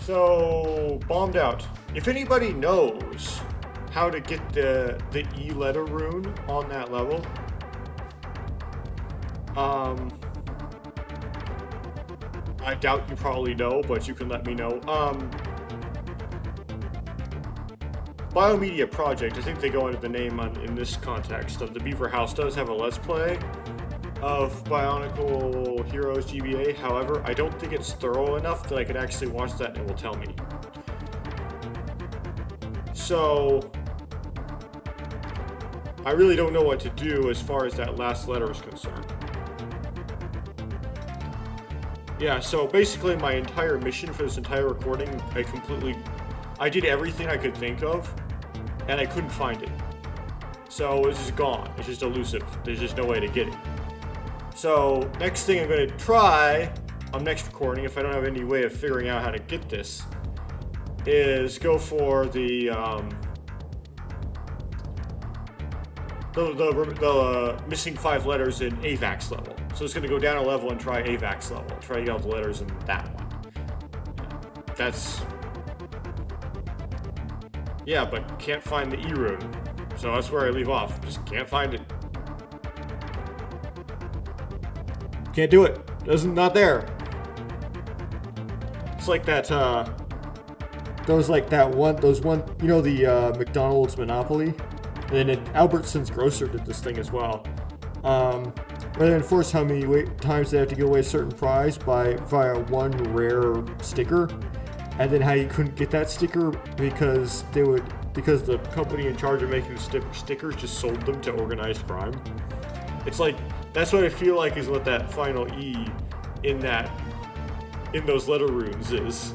So, bombed out. If anybody knows how to get the E letter rune on that level, I doubt you probably know, but you can let me know. Biomedia Project, I think they go under the name in this context of the Beaver House, does have a Let's Play of Bionicle Heroes GBA. However, I don't think it's thorough enough that I could actually watch that and it will tell me. So, I really don't know what to do as far as that last letter is concerned. Yeah, so basically my entire mission for this entire recording, I did everything I could think of, and I couldn't find it. So it's just gone. It's just elusive. There's just no way to get it. So next thing I'm going to try on next recording, if I don't have any way of figuring out how to get this, is go for the missing 5 letters in Avak's level. So it's going to go down a level and try Avak's level. Try to get all the letters in that one. Yeah, but can't find the E rune. So that's where I leave off. Just can't find it. Can't do it. Not there. It's like that, those one, you know, the McDonald's Monopoly? And then Albertsons Grocer did this thing as well. Where they enforce how many times they have to give away a certain prize via one rare sticker, and then how you couldn't get that sticker because the company in charge of making the stickers just sold them to organized crime. It's like, that's what I feel like is what that final E in those letter runes is.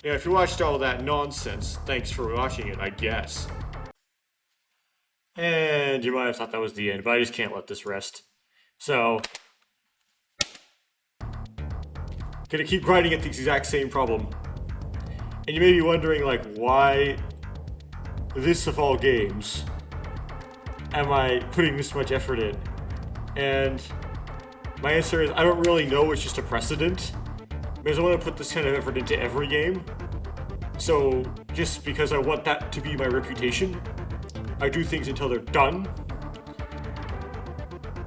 Yeah, if you watched all that nonsense, thanks for watching it, I guess. And you might have thought that was the end, but I just can't let this rest. So, gonna keep grinding at the exact same problem. And you may be wondering, like, why this of all games am I putting this much effort in? And my answer is, I don't really know, it's just a precedent. Because I want to put this kind of effort into every game. So, just because I want that to be my reputation, I do things until they're done.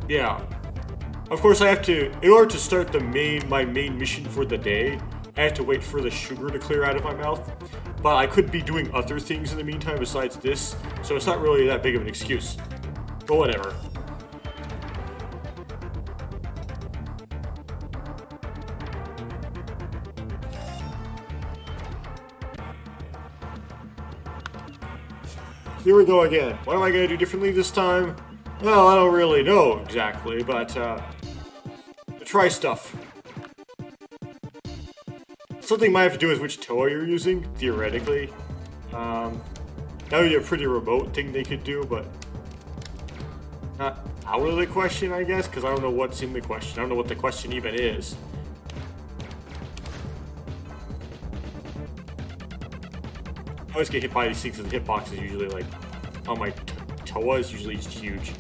Yeah. Of course, I have to, in order to start my main mission for the day, I have to wait for the sugar to clear out of my mouth. But I could be doing other things in the meantime besides this, so it's not really that big of an excuse. But whatever. Here we go again. What am I going to do differently this time? Well, I don't really know exactly, but try stuff. Something might have to do with which toy you're using, theoretically. That would be a pretty remote thing they could do, but not out of the question, I guess, because I don't know what's in the question. I don't know what the question even is. I always get hit by these things, and the hitbox is usually like, on my Toa is usually just huge.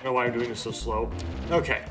know why I'm doing this so slow. Okay.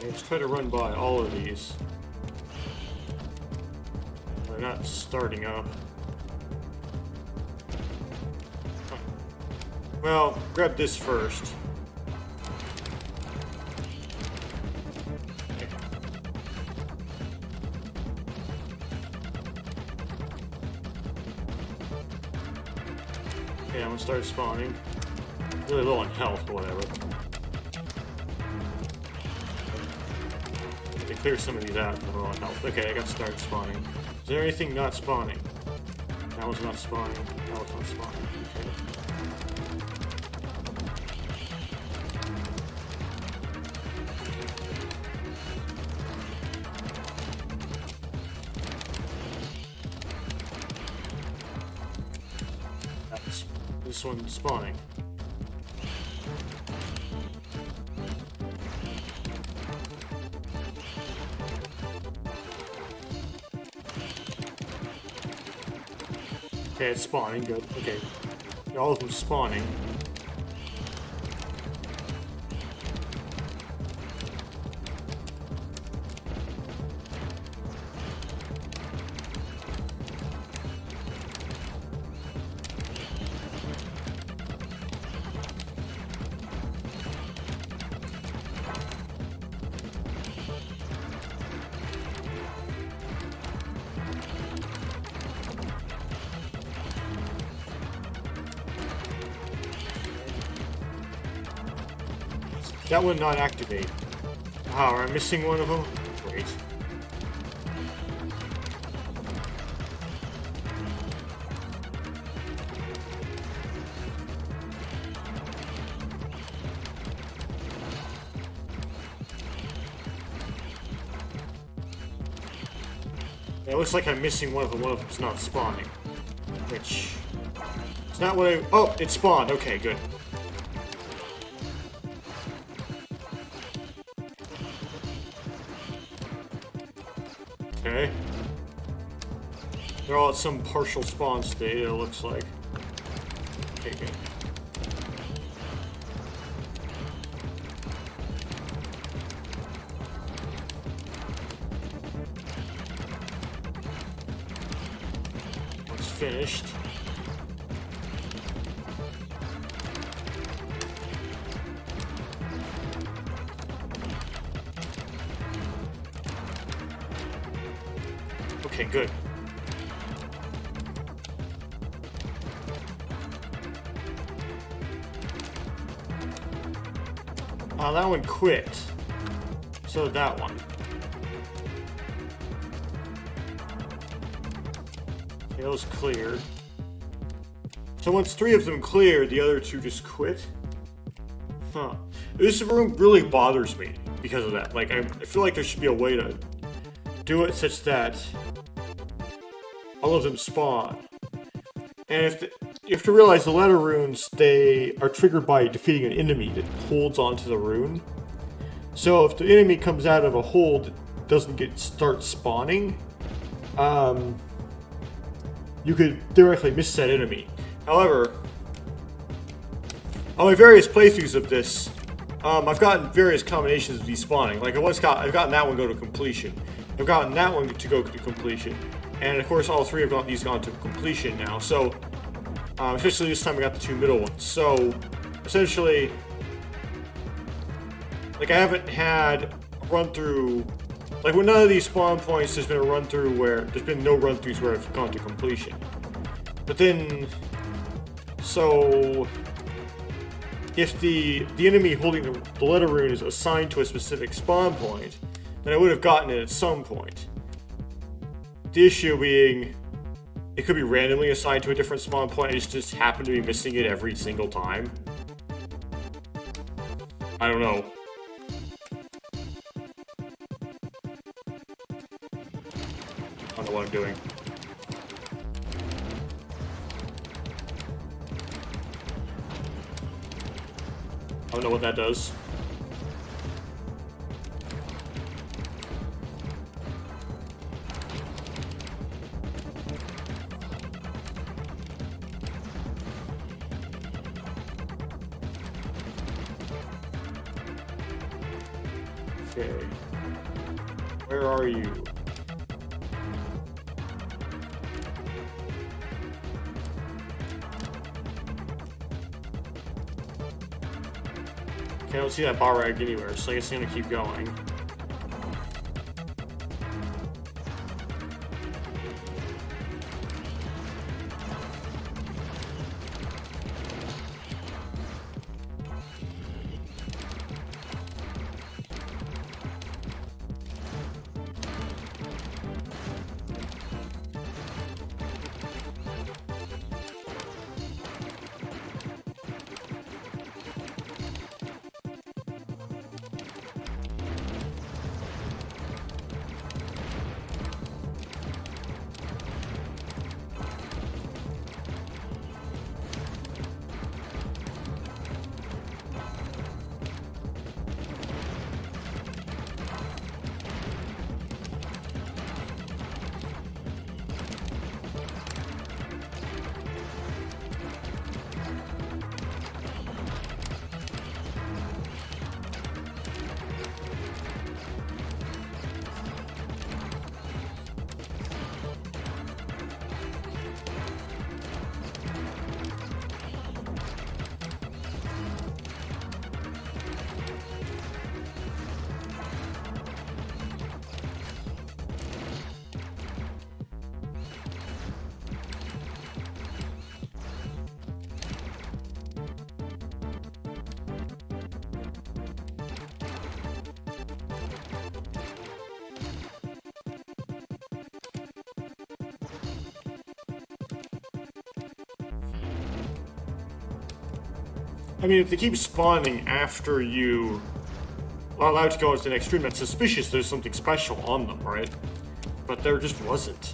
Let's try to run by all of these. They're not starting up. Well, grab this first. Okay, I'm gonna start spawning. Really low on health, but whatever. To clear some of these out, I'm low on health. Okay, I got started spawning. Is there anything not spawning? That one's not spawning. That one's not spawning. Okay. This one's spawning. Okay, it's spawning, good. Okay. All of them spawning. That would not activate. Oh, I'm missing one of them? Great. Yeah, it looks like I'm missing one of them. One of them's not spawning. Which... It's not what I... Oh, it spawned. Okay, good. Okay. They're all at some partial spawn state, it looks like. Okay, good. It's finished. Okay, good. That one quit. So did that one. Okay, those cleared. So once 3 of them cleared, the other 2 just quit? Huh. This room really bothers me because of that. Like, I feel like there should be a way to do it such that all of them spawn. And you have to realize the ladder runes, they are triggered by defeating an enemy that holds onto the rune. So if the enemy comes out of a hold, doesn't start spawning, you could theoretically miss that enemy. However, on my various playthroughs of this, I've gotten various combinations of despawning. Like I've gotten that one go to completion. I've gotten that one to go to completion. And of course, all 3 have gone to completion now. So, especially this time I got the 2 middle ones. So, essentially, like I haven't had a run through, like with none of these spawn points, there's been a run through where, there's been no run throughs where I've gone to completion. But then, so, if the enemy holding the letter rune is assigned to a specific spawn point, then I would have gotten it at some point. The issue being, it could be randomly assigned to a different spawn point, I just happen to be missing it every single time. I don't know. I don't know what I'm doing. I don't know what that does. Okay. Where are you? Okay, I don't see that bar rag anywhere, so I guess I'm gonna keep going. I mean, if they keep spawning after you are allowed to go on to the next stream, that's suspicious. There's something special on them, right? But there just wasn't.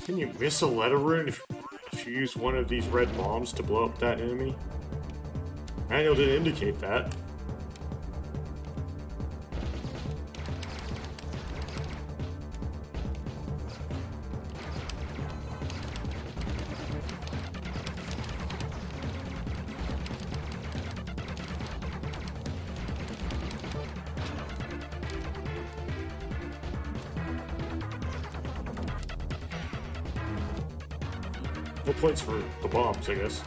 Can you miss a letter rune if you use one of these red bombs to blow up that enemy? Manual didn't indicate that. No points for the bombs, I guess.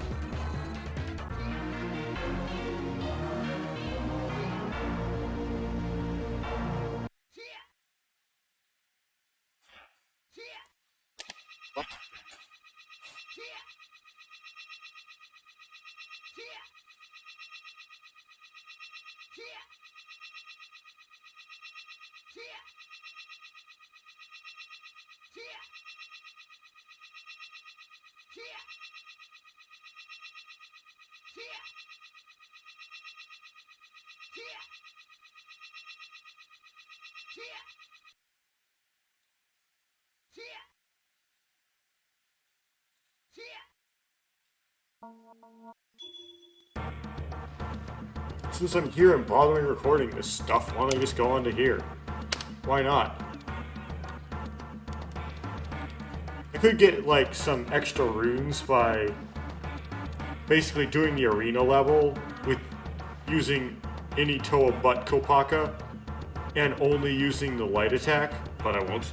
Since I'm here and bothering recording this stuff, why don't I just go on to here? Why not? I could get, like, some extra runes by basically doing the arena level with using any Toa but Kopaka and only using the light attack, but I won't.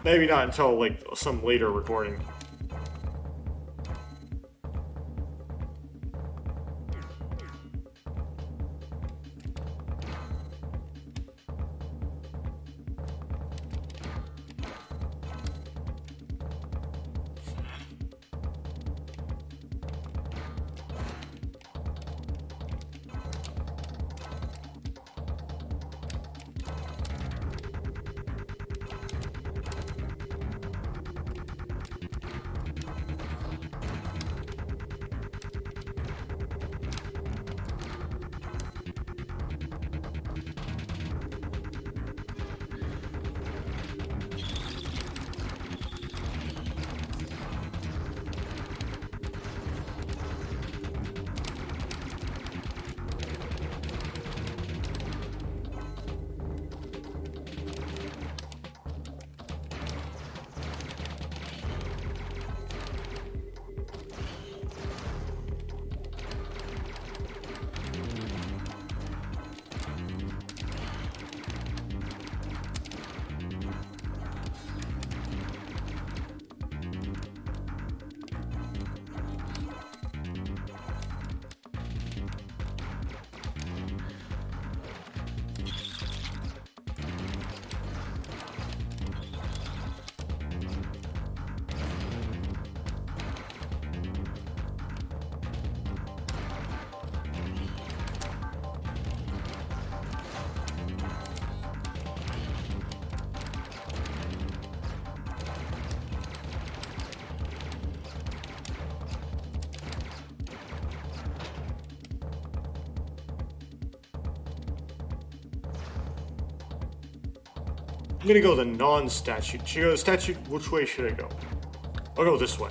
Maybe not until, like, some later recording. I'm gonna go the non-statute. Should I go the statute? Which way should I go? I'll go this way.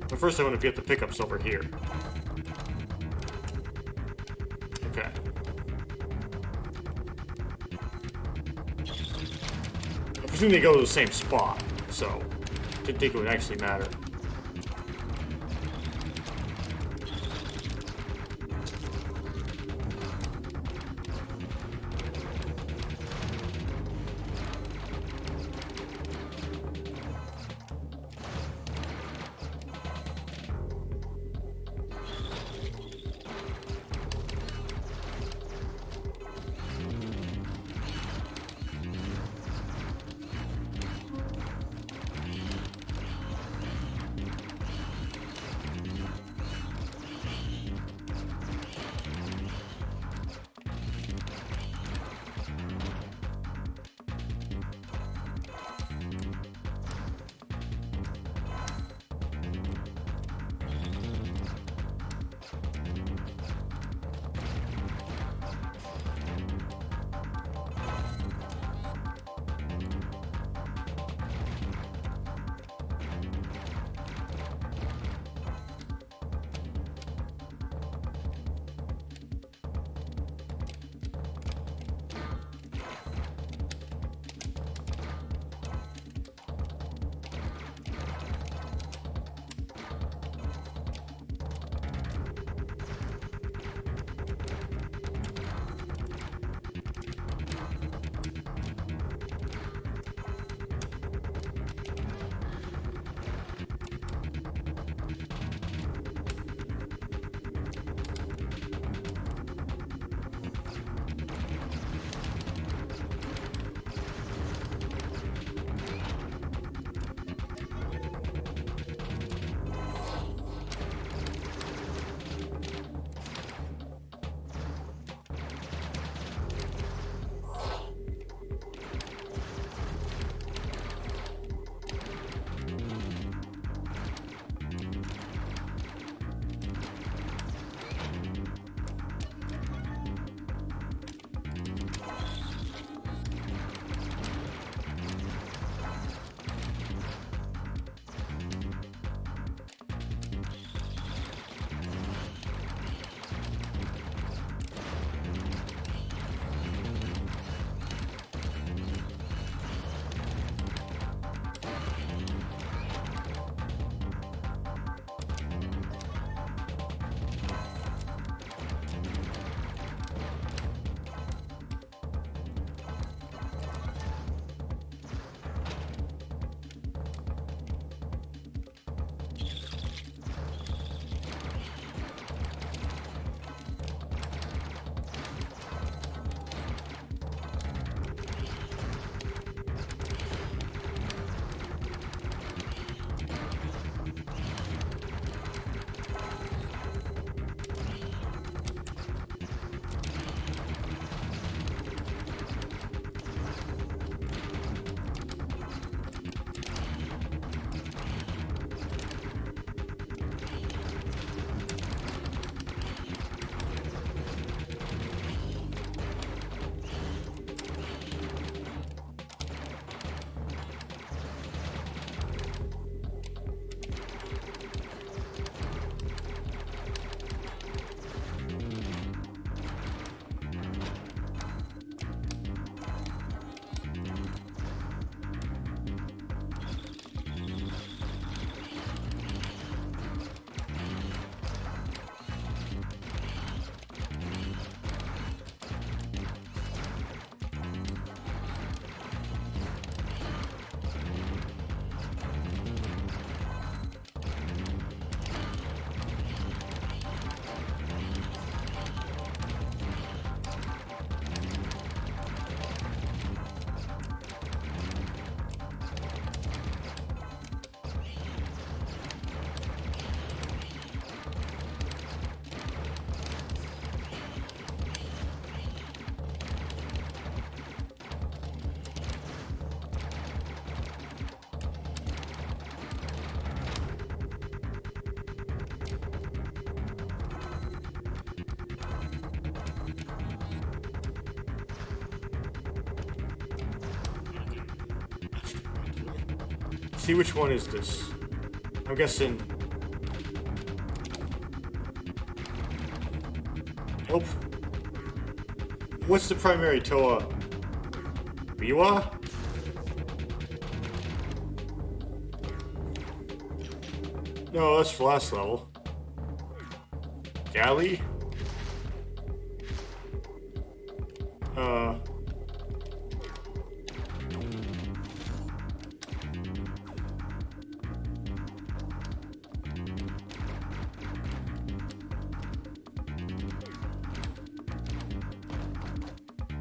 But first I want to get the pickups over here. Okay. I presume they go to the same spot, so didn't think it would actually matter. see, which one is this? I'm guessing... Nope. What's the primary Toa? Biwa? No, that's the last level. Galley?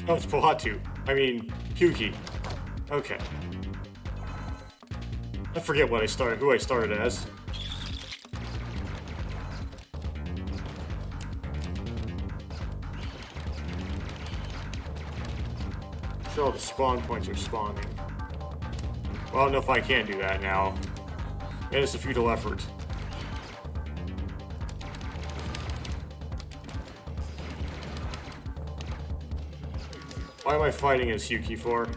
Oh, it's Pohatu. I mean, Hyuki. Okay. I forget what who I started as. Sure, all the spawn points are spawning. Well, I don't know if I can do that now. It is a futile effort. Why am I fighting as Hyuki for?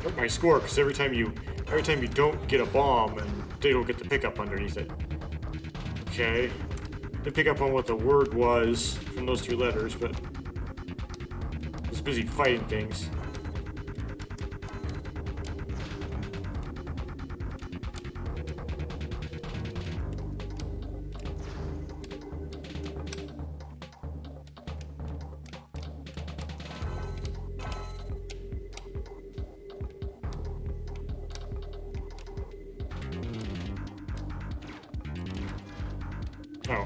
Hurt my score, because every time you don't get a bomb, and they don't get the pickup underneath it. Okay. Didn't pick up on what the word was from those two letters, but I was busy fighting things. Oh.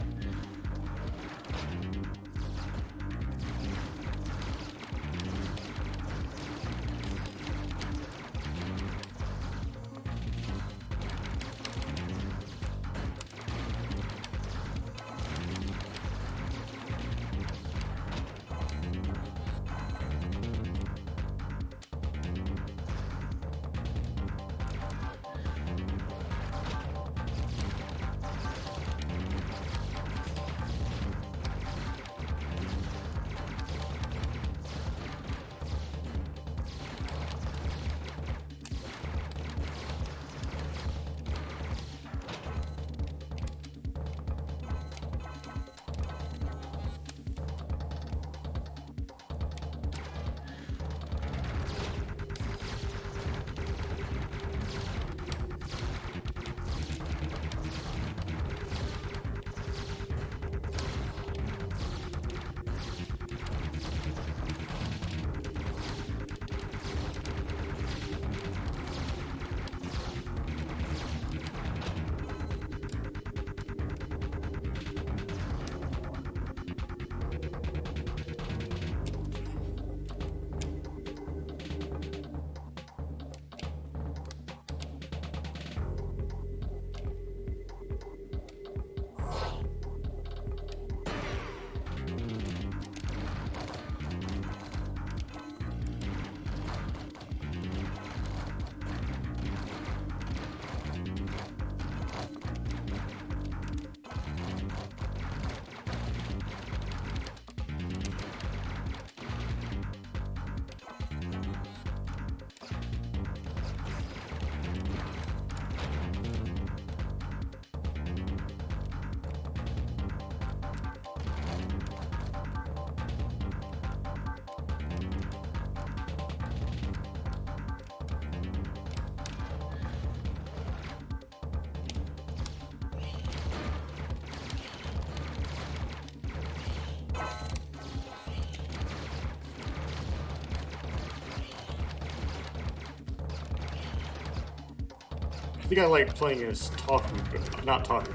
think I like playing as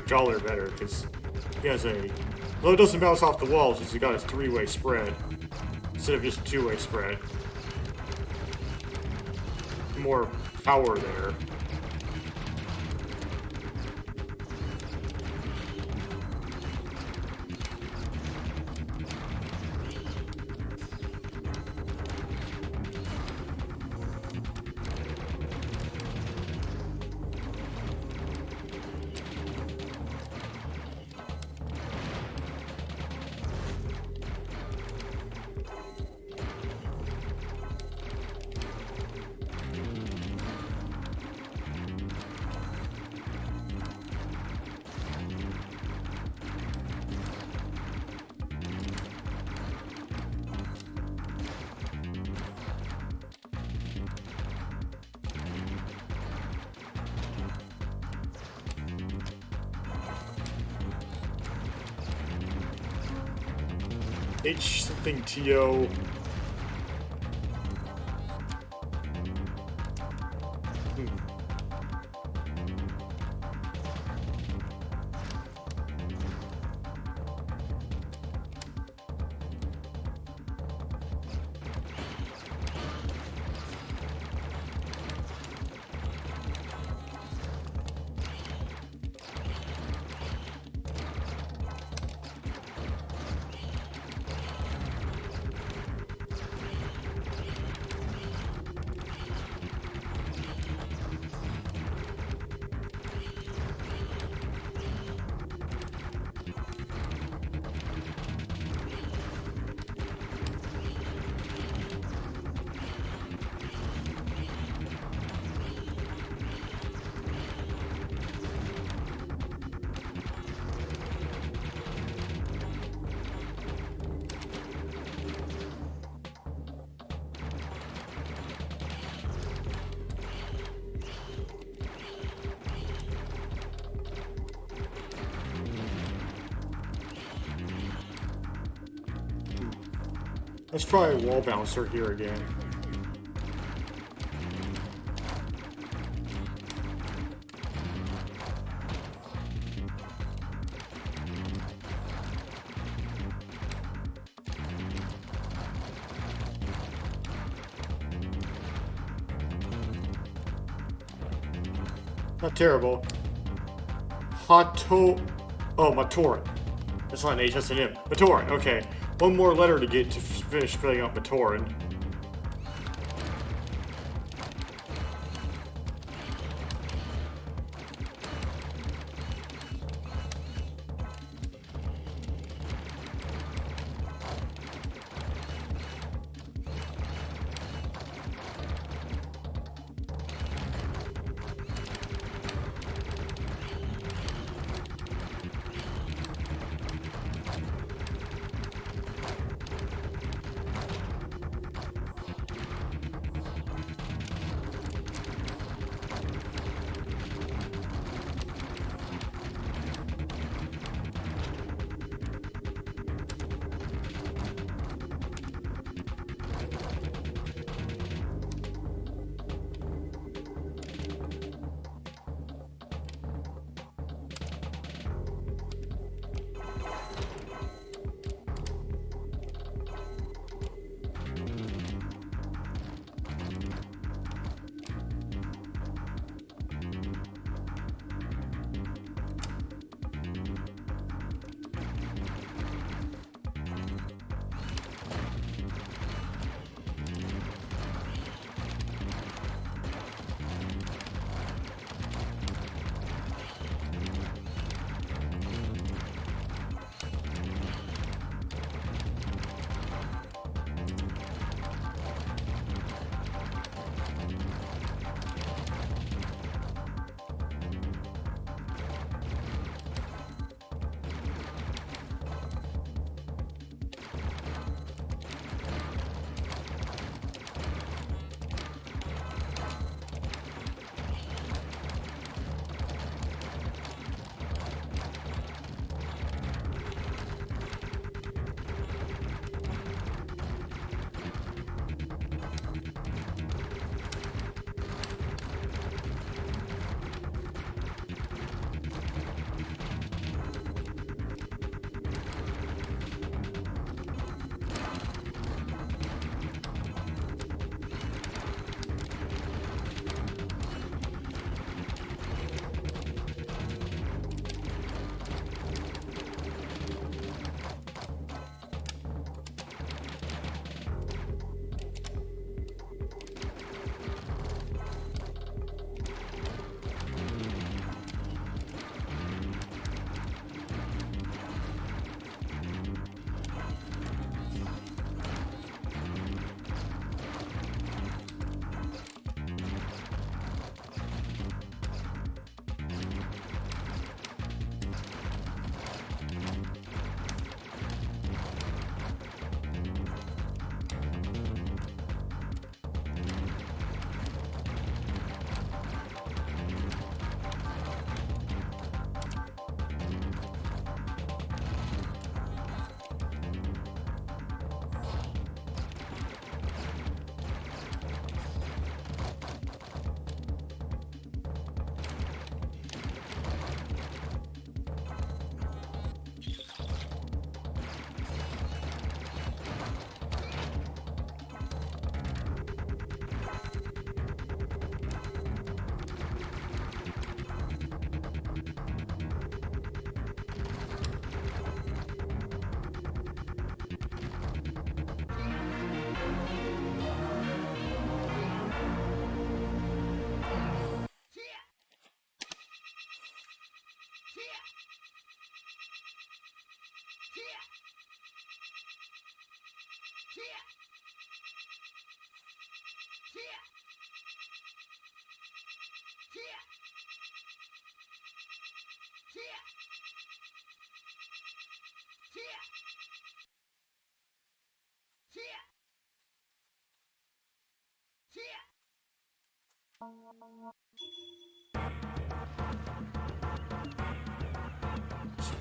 Jollar better, because he has a... Though it doesn't bounce off the walls, he's got his 3-way spread, instead of just a 2-way spread. More power there. H something TO. Let's try a wall bouncer here again. Not terrible. Matoran. That's not an H, that's an M. Matoran, okay. One more letter to get to finish filling out Matoran.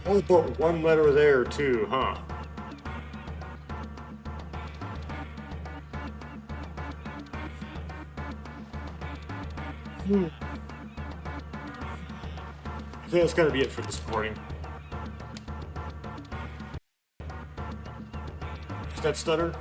Only put one letter there too, huh? I think that's gonna be it for this recording. Is that stutter?